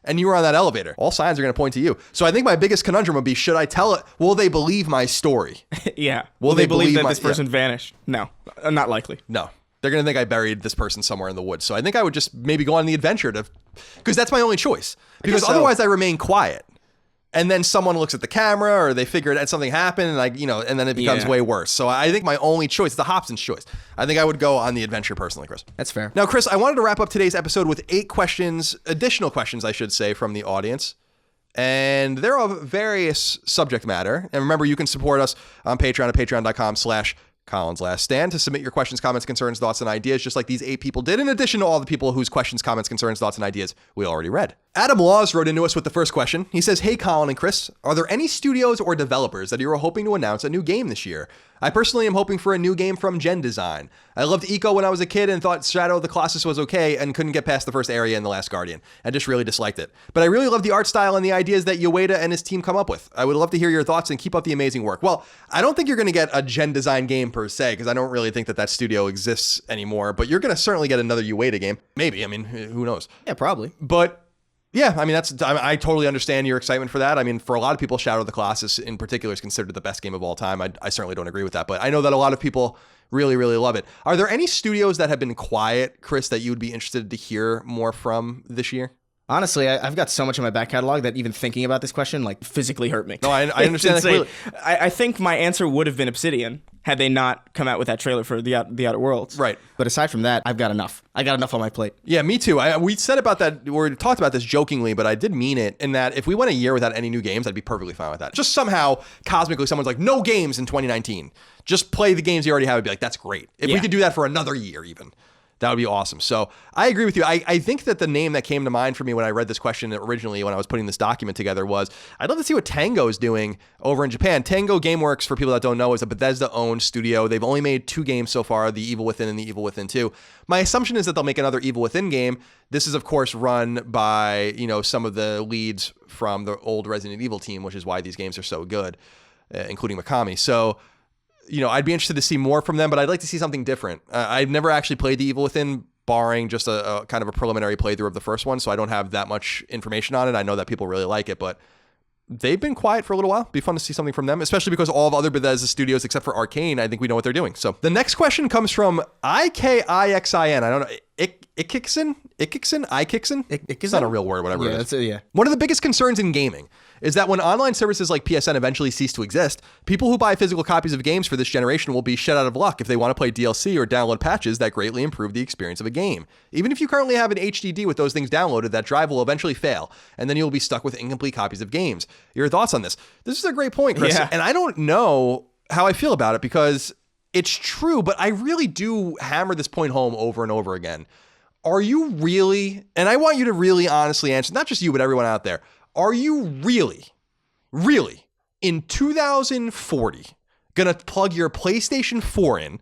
A: and you were on that elevator, all signs are going to point to you. So I think my biggest conundrum would be, should I tell it? Will they believe my story?
B: Yeah. Will they believe that this person vanished? No. Not likely.
A: No. They're going to think I buried this person somewhere in the woods. So I think I would just maybe go on the adventure because that's my only choice. Because otherwise I remain quiet. and then someone looks at the camera or they figure it out, something happened, and like, and then it becomes way worse. So I think my only choice, the Hobson's choice, I think I would go on the adventure personally, Chris.
B: That's fair.
A: Now, Chris, I wanted to wrap up today's episode with 8 additional questions, I should say, from the audience. And they're of various subject matter. And remember, you can support us on Patreon at patreon.com/Colin's Last Stand to submit your questions, comments, concerns, thoughts, and ideas, just like these 8 people did, in addition to all the people whose questions, comments, concerns, thoughts, and ideas we already read. Adam Laws wrote into us with the first question. He says, "Hey, Colin and Chris, are there any studios or developers that you are hoping to announce a new game this year? I personally am hoping for a new game from Gen Design. I loved Eco when I was a kid and thought Shadow of the Colossus was okay and couldn't get past the first area in The Last Guardian. I just really disliked it. But I really love the art style and the ideas that Ueda and his team come up with. I would love to hear your thoughts and keep up the amazing work." Well, I don't think you're going to get a Gen Design game per se, because I don't really think that studio exists anymore, but you're going to certainly get another Ueda game. Maybe. I mean, who knows?
B: Yeah, probably.
A: But yeah, I mean, I totally understand your excitement for that. I mean, for a lot of people, Shadow of the Colossus in particular is considered the best game of all time. I certainly don't agree with that, but I know that a lot of people really, really love it. Are there any studios that have been quiet, Chris, that you would be interested to hear more from this year?
B: Honestly, I've got so much in my back catalog that even thinking about this question like physically hurt me.
A: No, I understand that completely.
B: I think my answer would have been Obsidian had they not come out with that trailer for the Outer Worlds.
A: Right.
B: But aside from that, I've got enough. I got enough on my plate.
A: Yeah, me too. We said about that, we talked about this jokingly, but I did mean it in that if we went a year without any new games, I'd be perfectly fine with that. Just somehow, cosmically, someone's like, no games in 2019. Just play the games you already have. I'd be like, that's great. If we could do that for another year even, that would be awesome. So I agree with you. I think that the name that came to mind for me when I read this question originally, when I was putting this document together, was I'd love to see what Tango is doing over in Japan. Tango Gameworks, for people that don't know, is a Bethesda-owned studio. They've only made 2 games so far, The Evil Within and The Evil Within 2. My assumption is that they'll make another Evil Within game. This is, of course, run by some of the leads from the old Resident Evil team, which is why these games are so good, including Mikami. So I'd be interested to see more from them, but I'd like to see something different. I've never actually played The Evil Within, barring just a kind of a preliminary playthrough of the first one, so I don't have that much information on it. I know that people really like it, but they've been quiet for a little while. It'd be fun to see something from them, especially because all of other Bethesda studios, except for Arcane, I think we know what they're doing. So the next question comes from IKIXIN. I don't know. Ikixin? It's not a real word, whatever it is.
B: Yeah.
A: One of the biggest concerns in gaming is that when online services like PSN eventually cease to exist, people who buy physical copies of games for this generation will be shit out of luck if they want to play DLC or download patches that greatly improve the experience of a game. Even if you currently have an HDD with those things downloaded, that drive will eventually fail, and then you'll be stuck with incomplete copies of games. Your thoughts on this? This is a great point, Chris, and I don't know how I feel about it, because it's true, but I really do hammer this point home over and over again. Are you really, and I want you to really honestly answer, not just you, but everyone out there, are you really, in 2040, gonna plug your PlayStation 4 in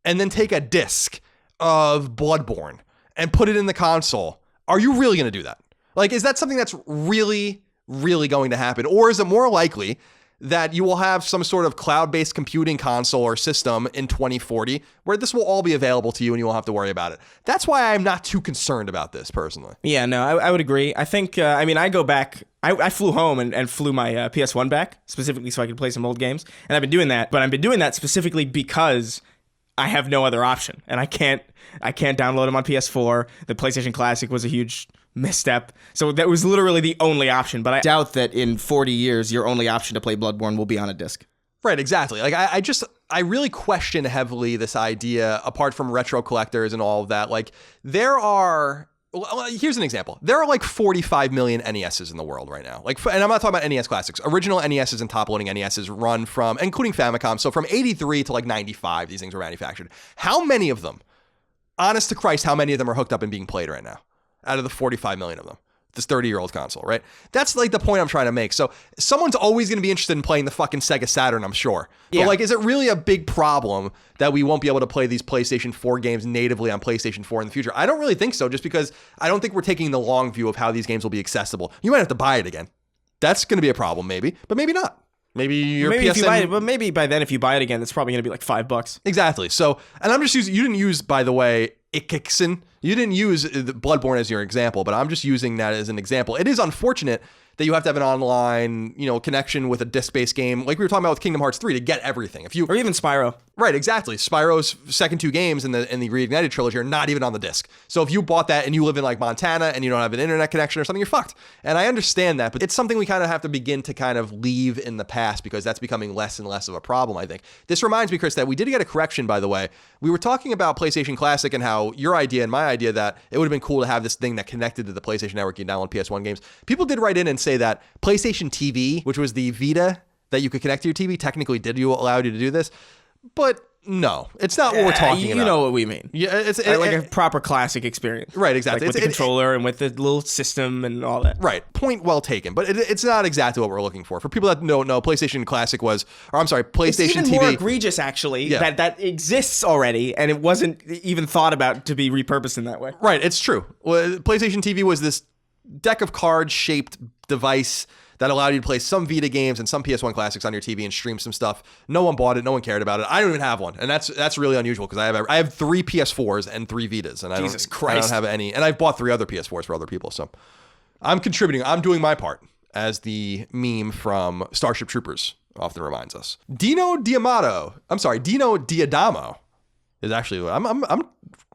A: and then take a disc of Bloodborne and put it in the console? Are you really gonna do that? Like, is that something that's really going to happen? Or is it more likely that you will have some sort of cloud-based computing console or system in 2040 where this will all be available to you and you won't have to worry about it? That's why I'm not too concerned about this personally.
B: Yeah, no, I would agree. I think, I go back, I flew home and flew my PS1 back specifically so I could play some old games. And I've been doing that, but I've been doing that specifically because I have no other option. And I can't download them on PS4. The PlayStation Classic was a huge misstep. So that was literally the only option. But I doubt that in 40 years, your only option to play Bloodborne will be on a disc.
A: Right, exactly. Like, I really question heavily this idea, apart from retro collectors and all of that. Like, here's an example. There are like 45 million NESs in the world right now. Like, and I'm not talking about NES Classics. Original NESs and top-loading NESs run from, including Famicom, so from 83 to like 95, these things were manufactured. How many of them, honest to Christ, how many of them are hooked up and being played right now? Out of the 45 million of them. This 30-year-old console, right? That's like the point I'm trying to make. So someone's always going to be interested in playing the fucking Sega Saturn, I'm sure. Yeah. But like, is it really a big problem that we won't be able to play these PlayStation 4 games natively on PlayStation 4 in the future? I don't really think so, just because I don't think we're taking the long view of how these games will be accessible. You might have to buy it again. That's going to be a problem, maybe, but maybe not. Maybe your PSN...
B: if you buy it, but maybe by then if you buy it again, it's probably going to be like $5.
A: Exactly. So, and I'm just using, you didn't use, by the way, Ikixin. You didn't use Bloodborne as your example, but I'm just using that as an example. It is unfortunate that you have to have an online, connection with a disc-based game, like we were talking about with Kingdom Hearts 3, to get everything. Or
B: even Spyro.
A: Right, exactly. Spyro's second 2 games in the Reignited trilogy are not even on the disc. So if you bought that and you live in like Montana and you don't have an internet connection or something, you're fucked. And I understand that, but it's something we kind of have to begin to kind of leave in the past because that's becoming less and less of a problem, I think. This reminds me, Chris, that we did get a correction, by the way. We were talking about PlayStation Classic and how your idea and my idea that it would have been cool to have this thing that connected to the PlayStation Network. You can download PS1 games. People did write in and say that PlayStation TV, which was the Vita that you could connect to your TV, technically did allow you to do this. But no, it's not what we're talking about.
B: You know what we mean.
A: Yeah, it's
B: like a proper classic experience.
A: Right, exactly.
B: Like with the controller and with the little system and all that.
A: Right. Point well taken. But it's not exactly what we're looking for. For people that don't know, PlayStation Classic PlayStation
B: it's even
A: TV.
B: More egregious, actually, that exists already, and it wasn't even thought about to be repurposed in that way.
A: Right, it's true. Well, PlayStation TV was this deck of cards shaped device that allowed you to play some Vita games and some PS1 classics on your TV and stream some stuff. No one bought it. No one cared about it. I don't even have one. And that's really unusual because I have 3 PS4s and 3 Vitas. And I don't have any. And I've bought 3 other PS4s for other people. So I'm contributing. I'm doing my part, as the meme from Starship Troopers often reminds us. Dino Diadamo is actually, I'm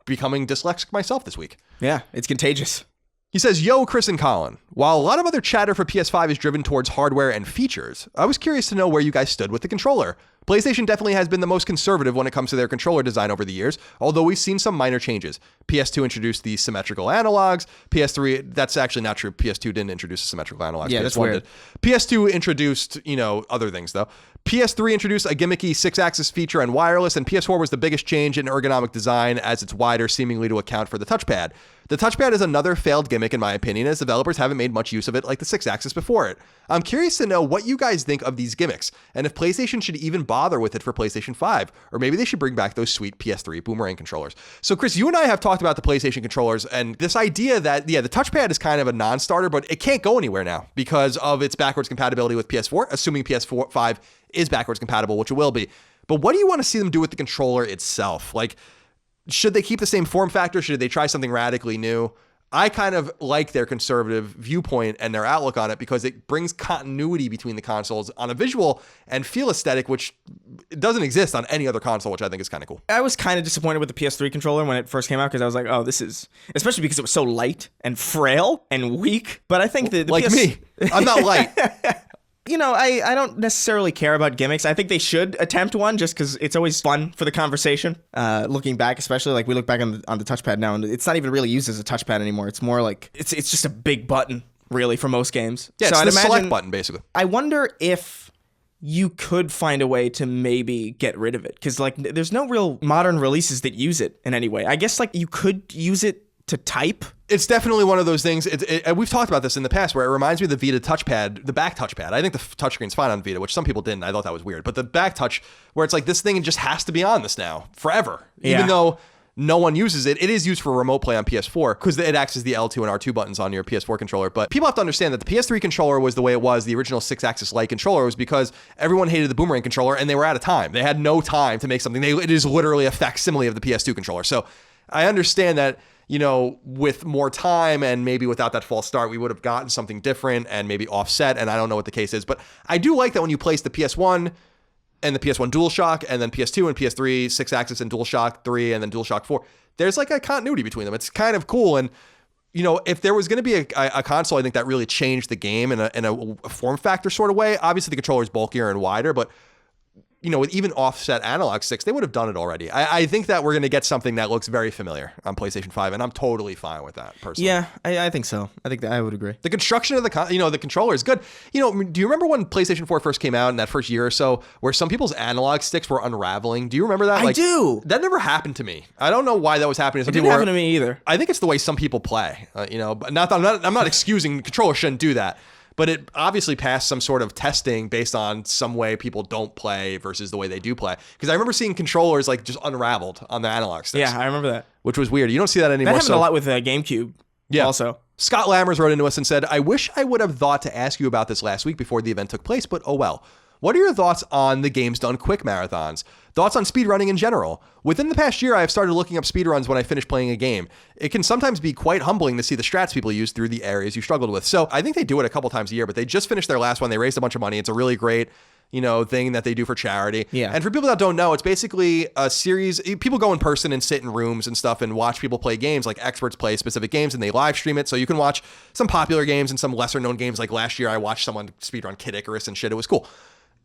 A: becoming dyslexic myself this week.
B: Yeah, it's contagious.
A: He says, yo, Chris and Colin, while a lot of other chatter for PS5 is driven towards hardware and features, I was curious to know where you guys stood with the controller. PlayStation definitely has been the most conservative when it comes to their controller design over the years, although we've seen some minor changes. PS2 introduced the symmetrical analogs. PS3, that's actually not true. PS2 didn't introduce the symmetrical analogs.
B: Yeah, that's weird.
A: PS2 introduced, other things though. PS3 introduced a gimmicky 6-axis feature and wireless, and PS4 was the biggest change in ergonomic design as it's wider, seemingly to account for the touchpad. The touchpad is another failed gimmick in my opinion, as developers haven't made much use of it like the 6-axis before it. I'm curious to know what you guys think of these gimmicks, and if PlayStation should even bother with it for PlayStation 5, or maybe they should bring back those sweet PS3 boomerang controllers. So Chris, you and I have talked about the PlayStation controllers, and this idea that, the touchpad is kind of a non-starter, but it can't go anywhere now because of its backwards compatibility with PS4, assuming PS4 5 is backwards compatible, which it will be. But what do you want to see them do with the controller itself? Like, should they keep the same form factor? Should they try something radically new? I kind of like their conservative viewpoint and their outlook on it because it brings continuity between the consoles on a visual and feel aesthetic, which doesn't exist on any other console, which I think is kind of cool.
B: I was kind of disappointed with the PS3 controller when it first came out because I was like, oh, this is, especially because it was so light and frail and weak. But I think that
A: me, I'm not light.
B: I don't necessarily care about gimmicks. I think they should attempt one just because it's always fun for the conversation. Looking back, especially like we look back on the touchpad now, and it's not even really used as a touchpad anymore. It's more like it's just a big button, really, for most games.
A: Yeah, so it's the select button, basically.
B: I wonder if you could find a way to maybe get rid of it because like there's no real modern releases that use it in any way. I guess like you could use it to type.
A: It's definitely one of those things. We've talked about this in the past where it reminds me of the Vita touchpad, the back touchpad. I think the touchscreen's fine on Vita, which some people didn't. I thought that was weird. But the back touch, where it's like this thing just has to be on this now forever. Yeah. Even though no one uses it. It is used for remote play on PS4 because it acts as the L2 and R2 buttons on your PS4 controller. But people have to understand that the PS3 controller was the way it was. The original 6-axis light controller was because everyone hated the boomerang controller and they were out of time. They had no time to make something. It is literally a facsimile of the PS2 controller. So I understand that, with more time and maybe without that false start, we would have gotten something different and maybe offset. And I don't know what the case is, but I do like that when you place the PS1 and the PS1 DualShock and then PS2 and PS3, 6-axis and DualShock 3 and then DualShock 4, there's like a continuity between them. It's kind of cool. And, if there was going to be a console, I think that really changed the game in a form factor sort of way. Obviously the controller is bulkier and wider, but with even offset analog sticks, they would have done it already. I think that we're going to get something that looks very familiar on PlayStation 5, and I'm totally fine with that, personally.
B: Yeah, I think so. I think that I would agree.
A: The construction of the controller is good. Do you remember when PlayStation 4 first came out in that first year or so, where some people's analog sticks were unraveling? Do you remember that?
B: I do.
A: That never happened to me. I don't know why that was happening.
B: It didn't happen to me either.
A: I think it's the way some people play. But I'm not excusing the controller shouldn't do that. But it obviously passed some sort of testing based on some way people don't play versus the way they do play. Because I remember seeing controllers like just unraveled on the analog sticks.
B: Yeah, I remember that.
A: Which was weird. You don't see that anymore.
B: That happened a lot with GameCube. Yeah. Also.
A: Scott Lammers wrote into us and said, I wish I would have thought to ask you about this last week before the event took place, but oh well. What are your thoughts on the Games Done quick marathons? Thoughts on speedrunning in general? Within the past year, I have started looking up speedruns when I finish playing a game. It can sometimes be quite humbling to see the strats people use through the areas you struggled with. So I think they do it a couple times a year, but they just finished their last one. They raised a bunch of money. It's a really great, thing that they do for charity.
B: Yeah.
A: And for people that don't know, it's basically a series. People go in person and sit in rooms and stuff and watch people play games, like experts play specific games, and they live stream it. So you can watch some popular games and some lesser known games. Like last year, I watched someone speedrun Kid Icarus and shit. It was cool.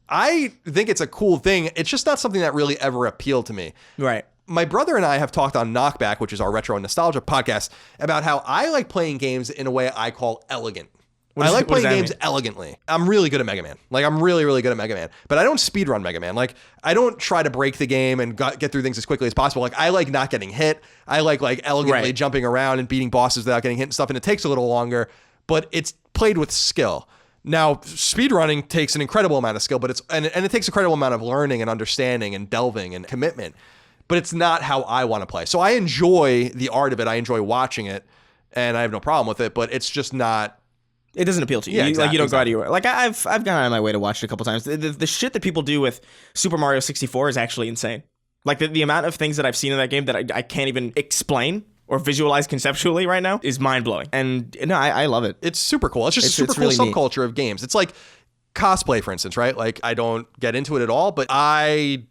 A: I think it's a cool thing. It's just not something that really ever appealed to me.
B: Right.
A: My brother and I have talked on Knockback, which is our retro and nostalgia podcast, about how I like playing games in a way I call elegant. I like playing games elegantly. I'm really good at Mega Man. Like, I'm really, really good at Mega Man. But I don't speedrun Mega Man. Like, I don't try to break the game and get through things as quickly as possible. Like, I like not getting hit. I like elegantly jumping around and beating bosses without getting hit and stuff. And it takes a little longer, but it's played with skill. Now, speedrunning takes an incredible amount of skill, but it takes an incredible amount of learning and understanding and delving and commitment. But it's not how I want to play. So I enjoy the art of it. I enjoy watching it, and I have no problem with it. But it's just not.
B: It doesn't appeal to you.
A: Yeah, exactly,
B: you don't go out of your way. Like, I've gone out of my way to watch it a couple times. The shit that people do with Super Mario 64 is actually insane. Like, the amount of things that I've seen in that game that I can't even explain or visualize conceptually right now is mind-blowing. And no, I love it.
A: It's super cool. It's just a super cool really subculture of games. It's like cosplay, for instance, right? Like, I don't get into it at all, but I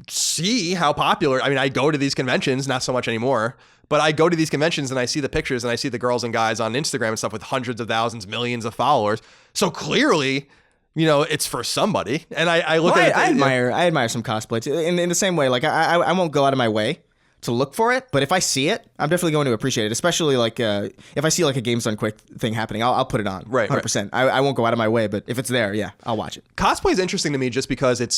A: see how popular. I mean, I go to these conventions, not so much anymore, but I go to these conventions and I see the pictures and I see the girls and guys on Instagram and stuff with hundreds of thousands, millions of followers. So clearly, it's for somebody. And I look at it.
B: I admire some cosplay too. In the same way, like I won't go out of my way to look for it, but if I see it, I'm definitely going to appreciate it. Especially like if I see like a Games Done Quick thing happening, I'll put it on.
A: Right,
B: 100%. I won't go out of my way, but if it's there, yeah, I'll watch it.
A: Cosplay is interesting to me just because it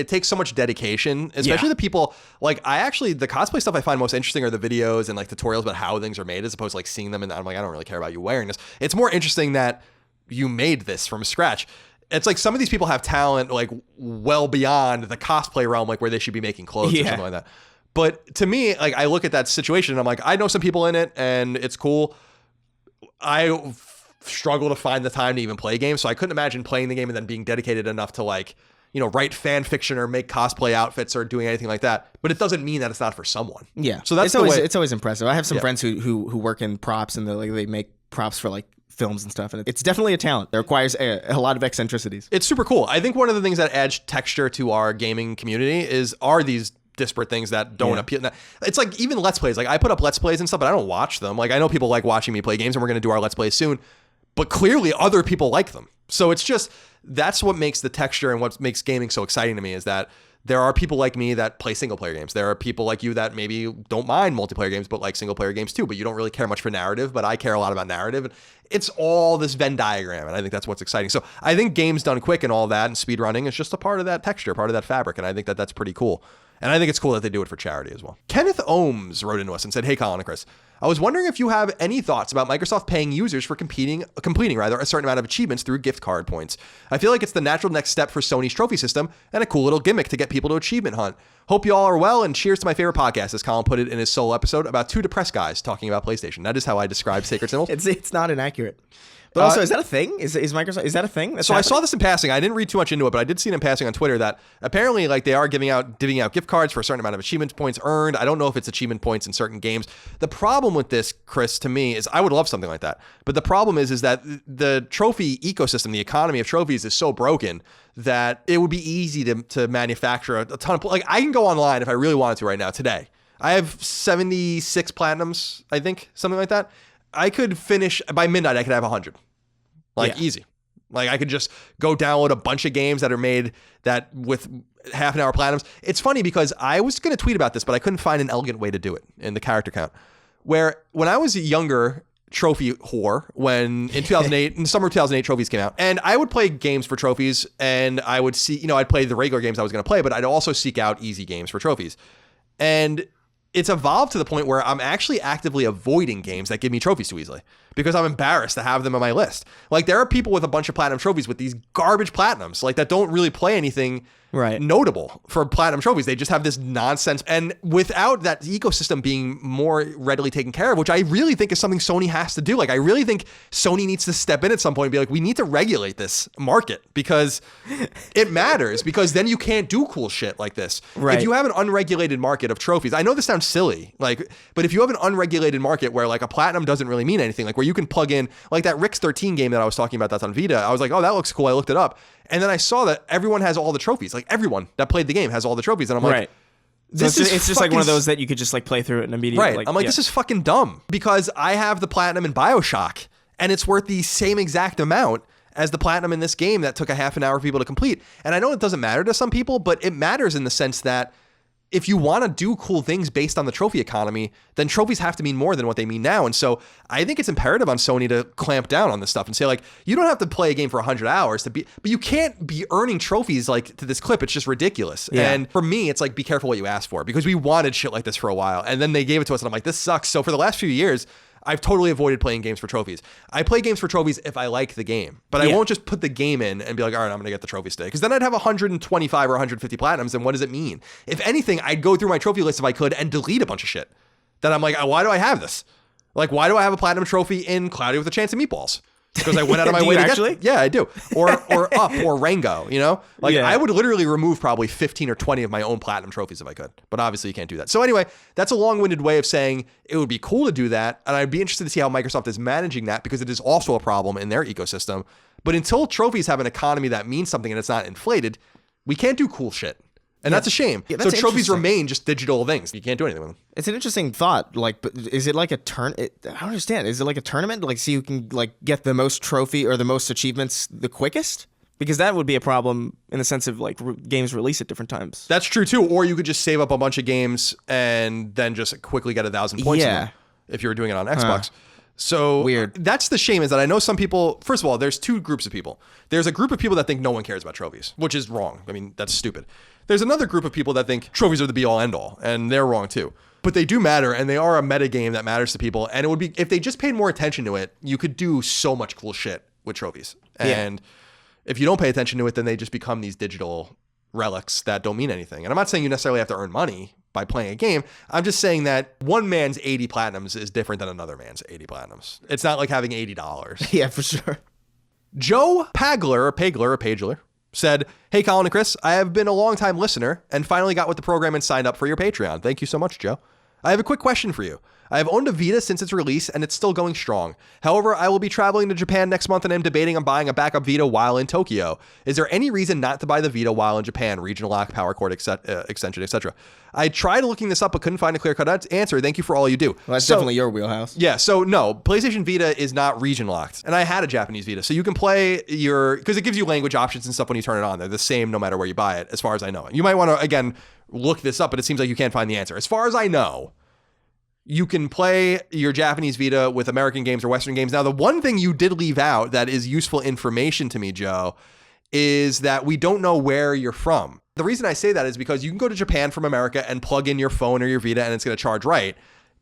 A: takes so much dedication, especially the people like the cosplay stuff I find most interesting are the videos and like tutorials about how things are made, as opposed to like seeing them and I'm like, I don't really care about you wearing this. It's more interesting that you made this from scratch. It's like some of these people have talent like well beyond the cosplay realm, like where they should be making clothes or something like that. But to me, like, I look at that situation and I'm like, I know some people in it and it's cool. I struggle to find the time to even play games. So I couldn't imagine playing the game and then being dedicated enough to like, write fan fiction or make cosplay outfits or doing anything like that. But it doesn't mean that it's not for someone.
B: Yeah.
A: So that's
B: it's always impressive. I have some friends who work in props and they make props for like films and stuff. And it's definitely a talent that requires a lot of eccentricities.
A: It's super cool. I think one of the things that adds texture to our gaming community are these disparate things that don't appeal. It's like even Let's Plays. Like I put up Let's Plays and stuff, but I don't watch them. Like I know people like watching me play games and we're going to do our Let's Plays soon, but clearly other people like them. So it's just, that's what makes the texture and what makes gaming so exciting to me is that there are people like me that play single player games. There are people like you that maybe don't mind multiplayer games, but like single player games too, but you don't really care much for narrative, but I care a lot about narrative. It's all this Venn diagram. And I think that's what's exciting. So I think Games Done Quick and all that and speedrunning is just a part of that texture, part of that fabric. And I think that that's pretty cool. And I think it's cool that they do it for charity as well. Kenneth Ohms wrote into us and said, "Hey, Colin and Chris, I was wondering if you have any thoughts about Microsoft paying users for completing a certain amount of achievements through gift card points. I feel like it's the natural next step for Sony's trophy system and a cool little gimmick to get people to achievement hunt. Hope you all are well, and cheers to my favorite podcast," as Colin put it in his solo episode about two depressed guys talking about PlayStation. That is how I describe Sacred Symbols.
B: It's not inaccurate. But also, is that a thing? Is Microsoft, is that a thing?
A: So happening? I saw this in passing. I didn't read too much into it, but I did see it in passing on Twitter that apparently like they are divvying out gift cards for a certain amount of achievement points earned. I don't know if it's achievement points in certain games. The problem with this, Chris, to me, is I would love something like that. But the problem is that the trophy ecosystem, the economy of trophies is so broken that it would be easy to manufacture a ton of, like I can go online if I really wanted to right now today. I have 76 platinums, I think, something like that. I could finish by midnight. I could have 100, easy. Like I could just go download a bunch of games that are made that with half an hour platinums. It's funny because I was going to tweet about this, but I couldn't find an elegant way to do it in the character count. Where when I was a younger trophy whore, when in 2008, in summer of 2008, trophies came out, and I would play games for trophies, and I would see, I'd play the regular games I was going to play, but I'd also seek out easy games for trophies, and it's evolved to the point where I'm actually actively avoiding games that give me trophies too easily because I'm embarrassed to have them on my list. Like there are people with a bunch of platinum trophies with these garbage platinums, like that don't really play anything notable for platinum trophies. They just have this nonsense. And without that ecosystem being more readily taken care of, which I really think is something Sony has to do. Like I really think Sony needs to step in at some point and be like, we need to regulate this market because it matters, because then you can't do cool shit like this. Right. If you have an unregulated market of trophies, I know this sounds silly, but if you have an unregulated market where like a platinum doesn't really mean anything, like where where you can plug in like that Rick's 13 game that I was talking about that's on Vita. I was like, oh, that looks cool. I looked it up. And then I saw that everyone has all the trophies. Like everyone that played the game has all the trophies. And I'm like,
B: it's just like one of those that you could just like play through it and immediately.
A: Right.
B: Like,
A: I'm like, this is fucking dumb because I have the platinum in BioShock and it's worth the same exact amount as the platinum in this game that took a half an hour for people to complete. And I know it doesn't matter to some people, but it matters in the sense that if you want to do cool things based on the trophy economy, then trophies have to mean more than what they mean now. And so I think it's imperative on Sony to clamp down on this stuff and say, like, you don't have to play a game for 100 hours to be, but you can't be earning trophies like to this clip. It's just ridiculous. Yeah. And for me, it's like, be careful what you ask for, because we wanted shit like this for a while. And then they gave it to us and I'm like, this sucks. So for the last few years, I've totally avoided playing games for trophies. I play games for trophies if I like the game, but I won't just put the game in and be like, all right, I'm going to get the trophies today. Because then I'd have 125 or 150 platinums. And what does it mean? If anything, I'd go through my trophy list if I could and delete a bunch of shit. Then I'm like, why do I have this? Like, why do I have a platinum trophy in Cloudy with a Chance of Meatballs? Because I went out of my way to get. Yeah, I do. Or Up or Rango, you know? Like, I would literally remove probably 15 or 20 of my own platinum trophies if I could. But obviously you can't do that. So anyway, that's a long-winded way of saying it would be cool to do that. And I'd be interested to see how Microsoft is managing that, because it is also a problem in their ecosystem. But until trophies have an economy that means something and it's not inflated, we can't do cool shit. And that's a shame. Yeah, so trophies remain just digital things. You can't do anything with them.
B: It's an interesting thought. Like, but is it like a I don't understand. Is it like a tournament? Like, so you can like get the most trophy or the most achievements the quickest? Because that would be a problem in the sense of like games release at different times.
A: That's true too. Or you could just save up a bunch of games and then just quickly get 1,000 points. Yeah. If you were doing it on Xbox. So weird. That's the shame, is that I know some people, first of all, there's two groups of people. There's a group of people that think no one cares about trophies, which is wrong. I mean, that's stupid. There's another group of people that think trophies are the be-all end-all, and they're wrong too. But they do matter, and they are a meta game that matters to people. And it would be, if they just paid more attention to it, you could do so much cool shit with trophies. And if you don't pay attention to it, then they just become these digital relics that don't mean anything. And I'm not saying you necessarily have to earn money by playing a game. I'm just saying that one man's 80 platinums is different than another man's 80 platinums. It's not like having $80.
B: Yeah, for sure.
A: Joe Pagler said, hey, Colin and Chris, I have been a long-time listener and finally got with the program and signed up for your Patreon. Thank you so much, Joe. I have a quick question for you. I have owned a Vita since its release and it's still going strong. However, I will be traveling to Japan next month and am debating on buying a backup Vita while in Tokyo. Is there any reason not to buy the Vita while in Japan? Regional lock, power cord extension, etc. I tried looking this up but couldn't find a clear-cut answer. Thank you for all you do.
B: Well, that's definitely your wheelhouse.
A: Yeah, so no, PlayStation Vita is not region locked. And I had a Japanese Vita. So you can play because it gives you language options and stuff when you turn it on. They're the same no matter where you buy it, as far as I know. You might want to, again, look this up, but it seems like you can't find the answer. As far as I know, you can play your Japanese Vita with American games or Western games. Now, the one thing you did leave out that is useful information to me, Joe, is that we don't know where you're from. The reason I say that is because you can go to Japan from America and plug in your phone or your Vita and it's going to charge right,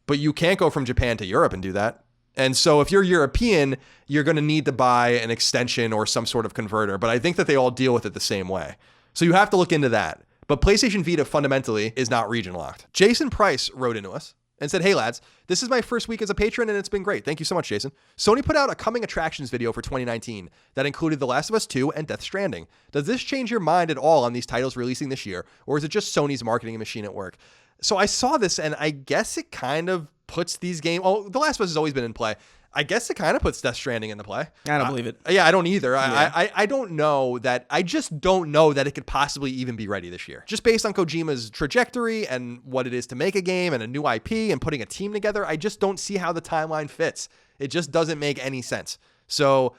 A: but you can't go from Japan to Europe and do that. And so if you're European, you're going to need to buy an extension or some sort of converter, but I think that they all deal with it the same way. So you have to look into that. But PlayStation Vita fundamentally is not region locked. Jason Price wrote into us and said, hey lads, this is my first week as a patron and it's been great. Thank you so much, Jason. Sony put out a coming attractions video for 2019 that included The Last of Us 2 and Death Stranding. Does this change your mind at all on these titles releasing this year, or is it just Sony's marketing machine at work? So I saw this and I guess it kind of puts these games, The Last of Us has always been in play. I guess it kind of puts Death Stranding into play.
B: I don't believe it.
A: Yeah, I don't either. Yeah. I don't know that. I just don't know that it could possibly even be ready this year. Just based on Kojima's trajectory and what it is to make a game and a new IP and putting a team together, I just don't see how the timeline fits. It just doesn't make any sense. So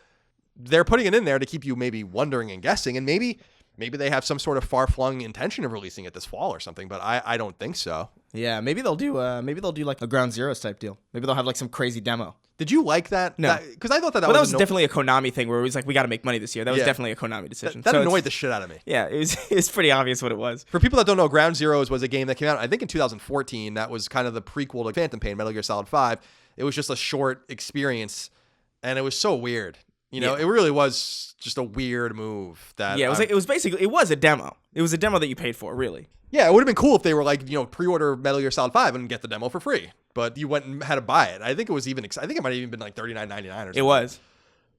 A: they're putting it in there to keep you maybe wondering and guessing, and maybe they have some sort of far-flung intention of releasing it this fall or something, but I don't think so.
B: Yeah, maybe they'll do like a Ground Zeroes type deal. Maybe they'll have like some crazy demo.
A: Did you like that?
B: No.
A: Because I thought that
B: was definitely a Konami thing where it was like, we got to make money this year. That was definitely a Konami decision.
A: That annoyed the shit out of me.
B: Yeah, it's pretty obvious what it was.
A: For people that don't know, Ground Zeroes was a game that came out, I think, in 2014. That was kind of the prequel to Phantom Pain, Metal Gear Solid 5. It was just a short experience, and it was so weird. You know, It really was just a weird move. That
B: it was a demo. It was a demo that you paid for, really.
A: Yeah, it would have been cool if they were like, pre-order Metal Gear Solid 5 and get the demo for free. But you went and had to buy it. I think it was even. I think it might have even been like $39.99 or something.
B: It was.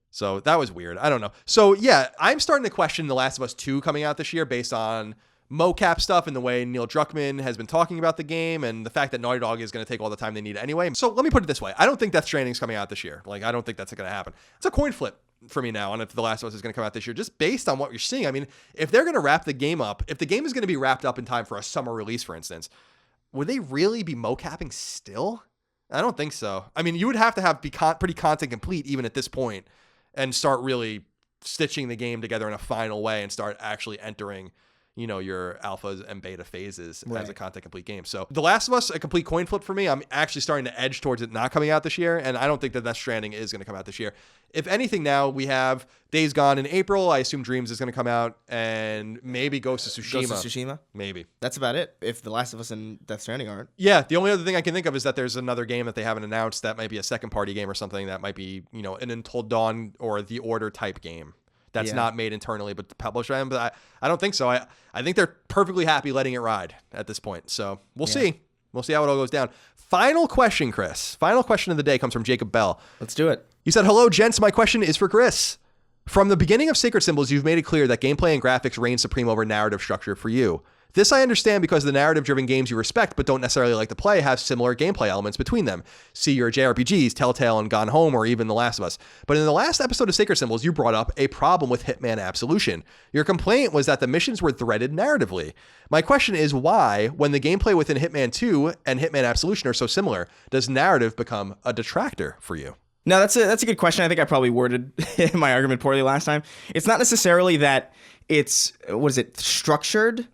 A: So that was weird. I don't know. So yeah, I'm starting to question The Last of Us 2 coming out this year based on mocap stuff and the way Neil Druckmann has been talking about the game and the fact that Naughty Dog is going to take all the time they need anyway. So let me put it this way. I don't think Death Stranding's coming out this year. Like, I don't think that's going to happen. It's a coin flip for me now on if The Last of Us is going to come out this year, just based on what you're seeing. I mean, if they're going to wrap the game up, if the game is going to be wrapped up in time for a summer release, for instance, would they really be mocapping still? I don't think so. I mean, you would have to be pretty content complete even at this point and start really stitching the game together in a final way and start actually entering, you know, your alphas and beta phases as a content complete game. So The Last of Us, a complete coin flip for me. I'm actually starting to edge towards it not coming out this year, and I don't think that Death Stranding is going to come out this year. If anything, now we have Days Gone in April. I assume Dreams is going to come out, and maybe Ghost of Tsushima.
B: Ghost of Tsushima?
A: Maybe.
B: That's about it, if The Last of Us and Death Stranding aren't.
A: Yeah, the only other thing I can think of is that there's another game that they haven't announced that might be a second-party game or something that might be, you know, an Until Dawn or The Order type game. That's not made internally, but published by them. But I don't think so. I think they're perfectly happy letting it ride at this point. So we'll see. We'll see how it all goes down. Final question, Chris. Final question of the day comes from Jacob Bell.
B: Let's do it.
A: You said, hello, gents. My question is for Chris. From the beginning of Sacred Symbols, you've made it clear that gameplay and graphics reign supreme over narrative structure for you. This I understand because the narrative-driven games you respect but don't necessarily like to play have similar gameplay elements between them. See your JRPGs, Telltale and Gone Home, or even The Last of Us. But in the last episode of Sacred Symbols, you brought up a problem with Hitman Absolution. Your complaint was that the missions were threaded narratively. My question is why, when the gameplay within Hitman 2 and Hitman Absolution are so similar, does narrative become a detractor for you?
B: No, that's a good question. I think I probably worded my argument poorly last time. It's not necessarily that it's, structured?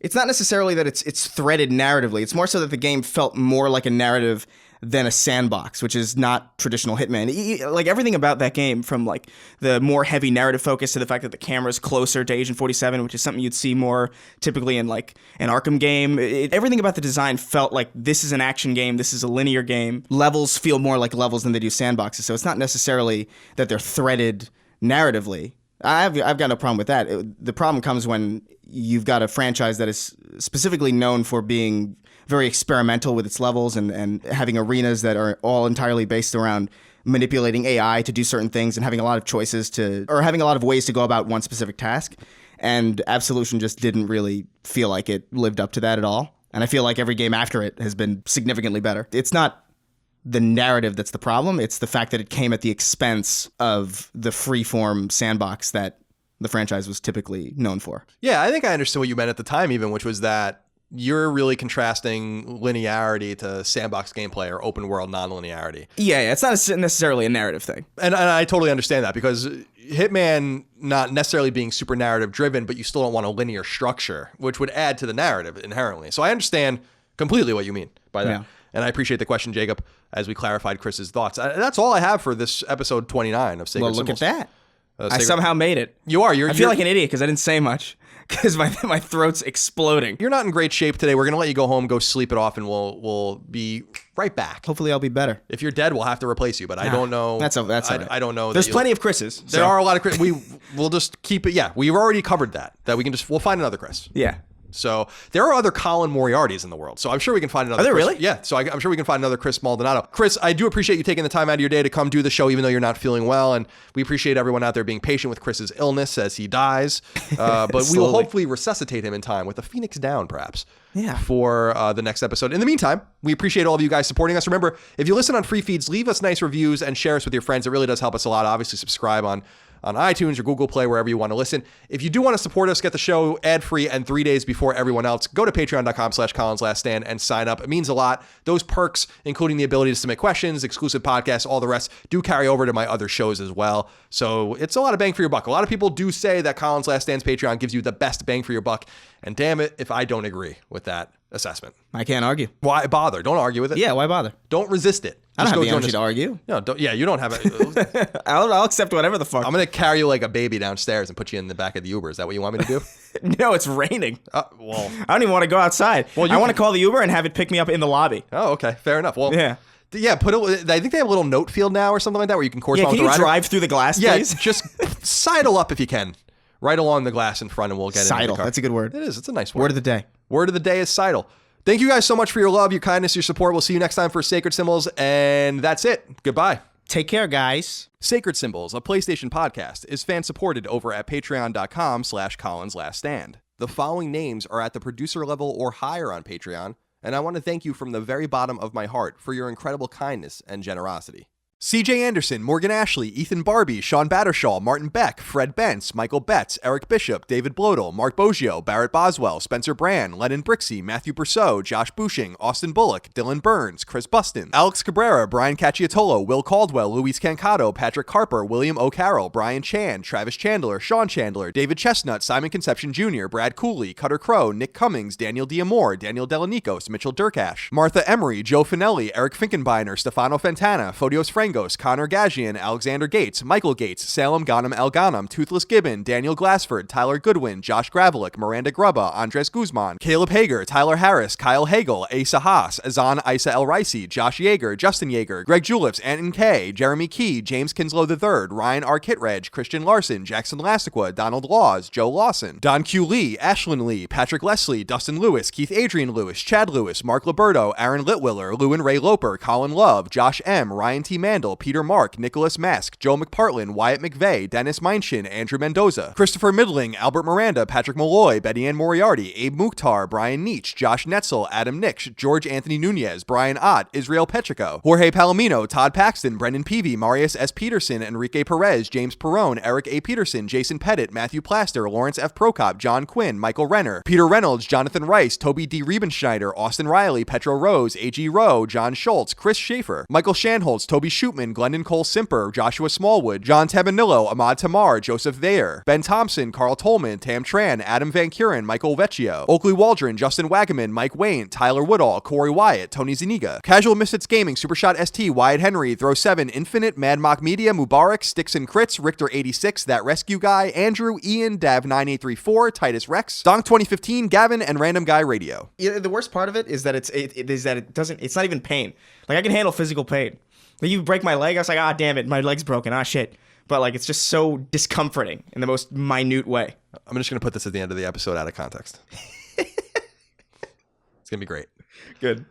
B: It's not necessarily that it's threaded narratively. It's more so that the game felt more like a narrative than a sandbox, which is not traditional Hitman. Like everything about that game, from like the more heavy narrative focus to the fact that the camera's closer to Agent 47, which is something you'd see more typically in like an Arkham game. Everything about the design felt like this is an action game, this is a linear game. Levels feel more like levels than they do sandboxes. So it's not necessarily that they're threaded narratively. I've got no problem with that. The problem comes when you've got a franchise that is specifically known for being very experimental with its levels and having arenas that are all entirely based around manipulating AI to do certain things and having a lot of choices or having a lot of ways to go about one specific task. And Absolution just didn't really feel like it lived up to that at all. And I feel like every game after it has been significantly better. It's not the narrative that's the problem. It's the fact that it came at the expense of the freeform sandbox that the franchise was typically known for.
A: Yeah, I think I understood what you meant at the time even, which was that you're really contrasting linearity to sandbox gameplay or open world non-linearity.
B: Yeah, it's not necessarily a narrative thing.
A: And I totally understand that, because Hitman not necessarily being super narrative driven, but you still don't want a linear structure, which would add to the narrative inherently. So I understand completely what you mean by that. Yeah. And I appreciate the question, Jacob, as we clarified Chris's thoughts. That's all I have for this episode 29 of Sacred Symbols.
B: Well, look at that. I somehow made it.
A: You are.
B: I feel like an idiot because I didn't say much, because my throat's exploding.
A: You're not in great shape today. We're going to let you go home, go sleep it off, and we'll be right back.
B: Hopefully I'll be better.
A: If you're dead, we'll have to replace you, but I don't know.
B: That's all right.
A: I don't know.
B: There's plenty of Chris's.
A: There are a lot of Chris. We'll just keep it. Yeah, we've already covered that we'll find another Chris.
B: Yeah.
A: So there are other Colin Moriartys in the world. So I'm sure we can find another.
B: Are there
A: Chris.
B: really?
A: Yeah. So I'm sure we can find another Chris Maldonado. Chris, I do appreciate you taking the time out of your day to come do the show, even though you're not feeling well. And we appreciate everyone out there being patient with Chris's illness as he dies. But we will hopefully resuscitate him in time with a Phoenix down, perhaps.
B: Yeah.
A: For the next episode. In the meantime, we appreciate all of you guys supporting us. Remember, if you listen on free feeds, leave us nice reviews and share us with your friends. It really does help us a lot. Obviously, subscribe on iTunes or Google Play, wherever you want to listen. If you do want to support us, get the show ad-free and 3 days before everyone else, go to patreon.com/ColinsLastStand and sign up. It means a lot. Those perks, including the ability to submit questions, exclusive podcasts, all the rest, do carry over to my other shows as well. So it's a lot of bang for your buck. A lot of people do say that Collins Last Stand's Patreon gives you the best bang for your buck. And damn it, if I don't agree with that assessment.
B: I can't argue.
A: Why bother? Don't argue with it.
B: Yeah, why bother?
A: Don't resist it.
B: I don't have the energy to argue.
A: No, you don't have it.
B: I'll accept whatever the fuck.
A: I'm going to carry you like a baby downstairs and put you in the back of the Uber. Is that what you want me to do?
B: No, it's raining.
A: Well,
B: I don't even want to go outside. Well, I want to call the Uber and have it pick me up in the lobby.
A: Oh, okay. Fair enough. Well,
B: yeah.
A: Yeah, I think they have a little note field now or something like that where you can correspond with the rider.
B: Can you drive through the glass, please?
A: Yeah, just sidle up if you can. Right along the glass in front, and we'll get it.
B: Sidle. That's a good word.
A: It is. It's a nice word.
B: Word of the day.
A: Word of the day is sidle. Thank you guys so much for your love, your kindness, your support. We'll see you next time for Sacred Symbols, and that's it. Goodbye.
B: Take care, guys.
A: Sacred Symbols, a PlayStation podcast, is fan-supported over at patreon.com/ColinsLastStand. The following names are at the producer level or higher on Patreon, and I want to thank you from the very bottom of my heart for your incredible kindness and generosity. CJ Anderson, Morgan Ashley, Ethan Barbie, Sean Battershaw, Martin Beck, Fred Bentz, Michael Betts, Eric Bishop, David Blodel, Mark Boggio, Barrett Boswell, Spencer Brand, Lennon Brixey, Matthew Brousseau, Josh Bushing, Austin Bullock, Dylan Burns, Chris Buston, Alex Cabrera, Brian Cacciatolo, Will Caldwell, Luis Cancato, Patrick Carper, William O'Carroll, Brian Chan, Travis Chandler, Sean Chandler, David Chestnut, Simon Conception Jr., Brad Cooley, Cutter Crow, Nick Cummings, Daniel Diamore, Daniel Delanikos, Mitchell Durkash, Martha Emery, Joe Finelli, Eric Finkenbeiner, Stefano Fantana, Fodios Frangos, Connor Gagian, Alexander Gates, Michael Gates, Salem Ghanem El Ghanem, Toothless Gibbon, Daniel Glassford, Tyler Goodwin, Josh Gravelick, Miranda Grubba, Andres Guzman, Caleb Hager, Tyler Harris, Kyle Hagel, Asa Haas, Azan Isa El Ricey, Josh Yeager, Justin Yeager, Greg Julips, Anton K, Jeremy Key, James Kinslow III, Ryan R. Kitreg, Christian Larson, Jackson Lastiqua, Donald Laws, Joe Lawson, Don Q. Lee, Ashlyn Lee, Patrick Leslie, Dustin Lewis, Keith Adrian Lewis, Chad Lewis, Mark Liberto, Aaron Litwiller, Lewin Ray Loper, Colin Love, Josh M., Ryan T. Mandel, Peter Mark, Nicholas Mask, Joe McPartlin, Wyatt McVeigh, Dennis Meinshin, Andrew Mendoza, Christopher Middling, Albert Miranda, Patrick Malloy, Betty Ann Moriarty, Abe Mukhtar, Brian Nietzsche, Josh Netzel, Adam Nix, George Anthony Nunez, Brian Ott, Israel Petrico, Jorge Palomino, Todd Paxton, Brendan Peavy, Marius S. Peterson, Enrique Perez, James Perrone, Eric A. Peterson, Jason Pettit, Matthew Plaster, Lawrence F. Prokop, John Quinn, Michael Renner, Peter Reynolds, Jonathan Rice, Toby D. Riebenschneider, Austin Riley, Petro Rose, A.G. Rowe, John Schultz, Chris Schaefer, Michael Shanholtz, Toby Shootman, Glendon Cole Simper, Joshua Smallwood, John Tabanillo, Ahmad Tamar, Joseph Thayer, Ben Thompson, Carl Tolman, Tam Tran, Adam Van Kuren, Michael Vecchio, Oakley Waldron, Justin Wagaman, Mike Wayne, Tyler Woodall, Corey Wyatt, Tony Zuniga, Casual Misfits Gaming, Supershot ST, Wyatt Henry, Throw 7, Infinite, Mad Mock Media, Mubarak, Sticks and Crits, Richter 86, That Rescue Guy, Andrew, Ian, Dav 9834, Titus Rex, Donk 2015, Gavin, and Random Guy Radio.
B: Yeah, the worst part of it is that it's not even pain. Like, I can handle physical pain. Like, you break my leg, I was like, ah, damn it, my leg's broken, ah, shit. But, like, it's just so discomforting in the most minute way.
A: I'm just going to put this at the end of the episode out of context. It's going to be great.
B: Good.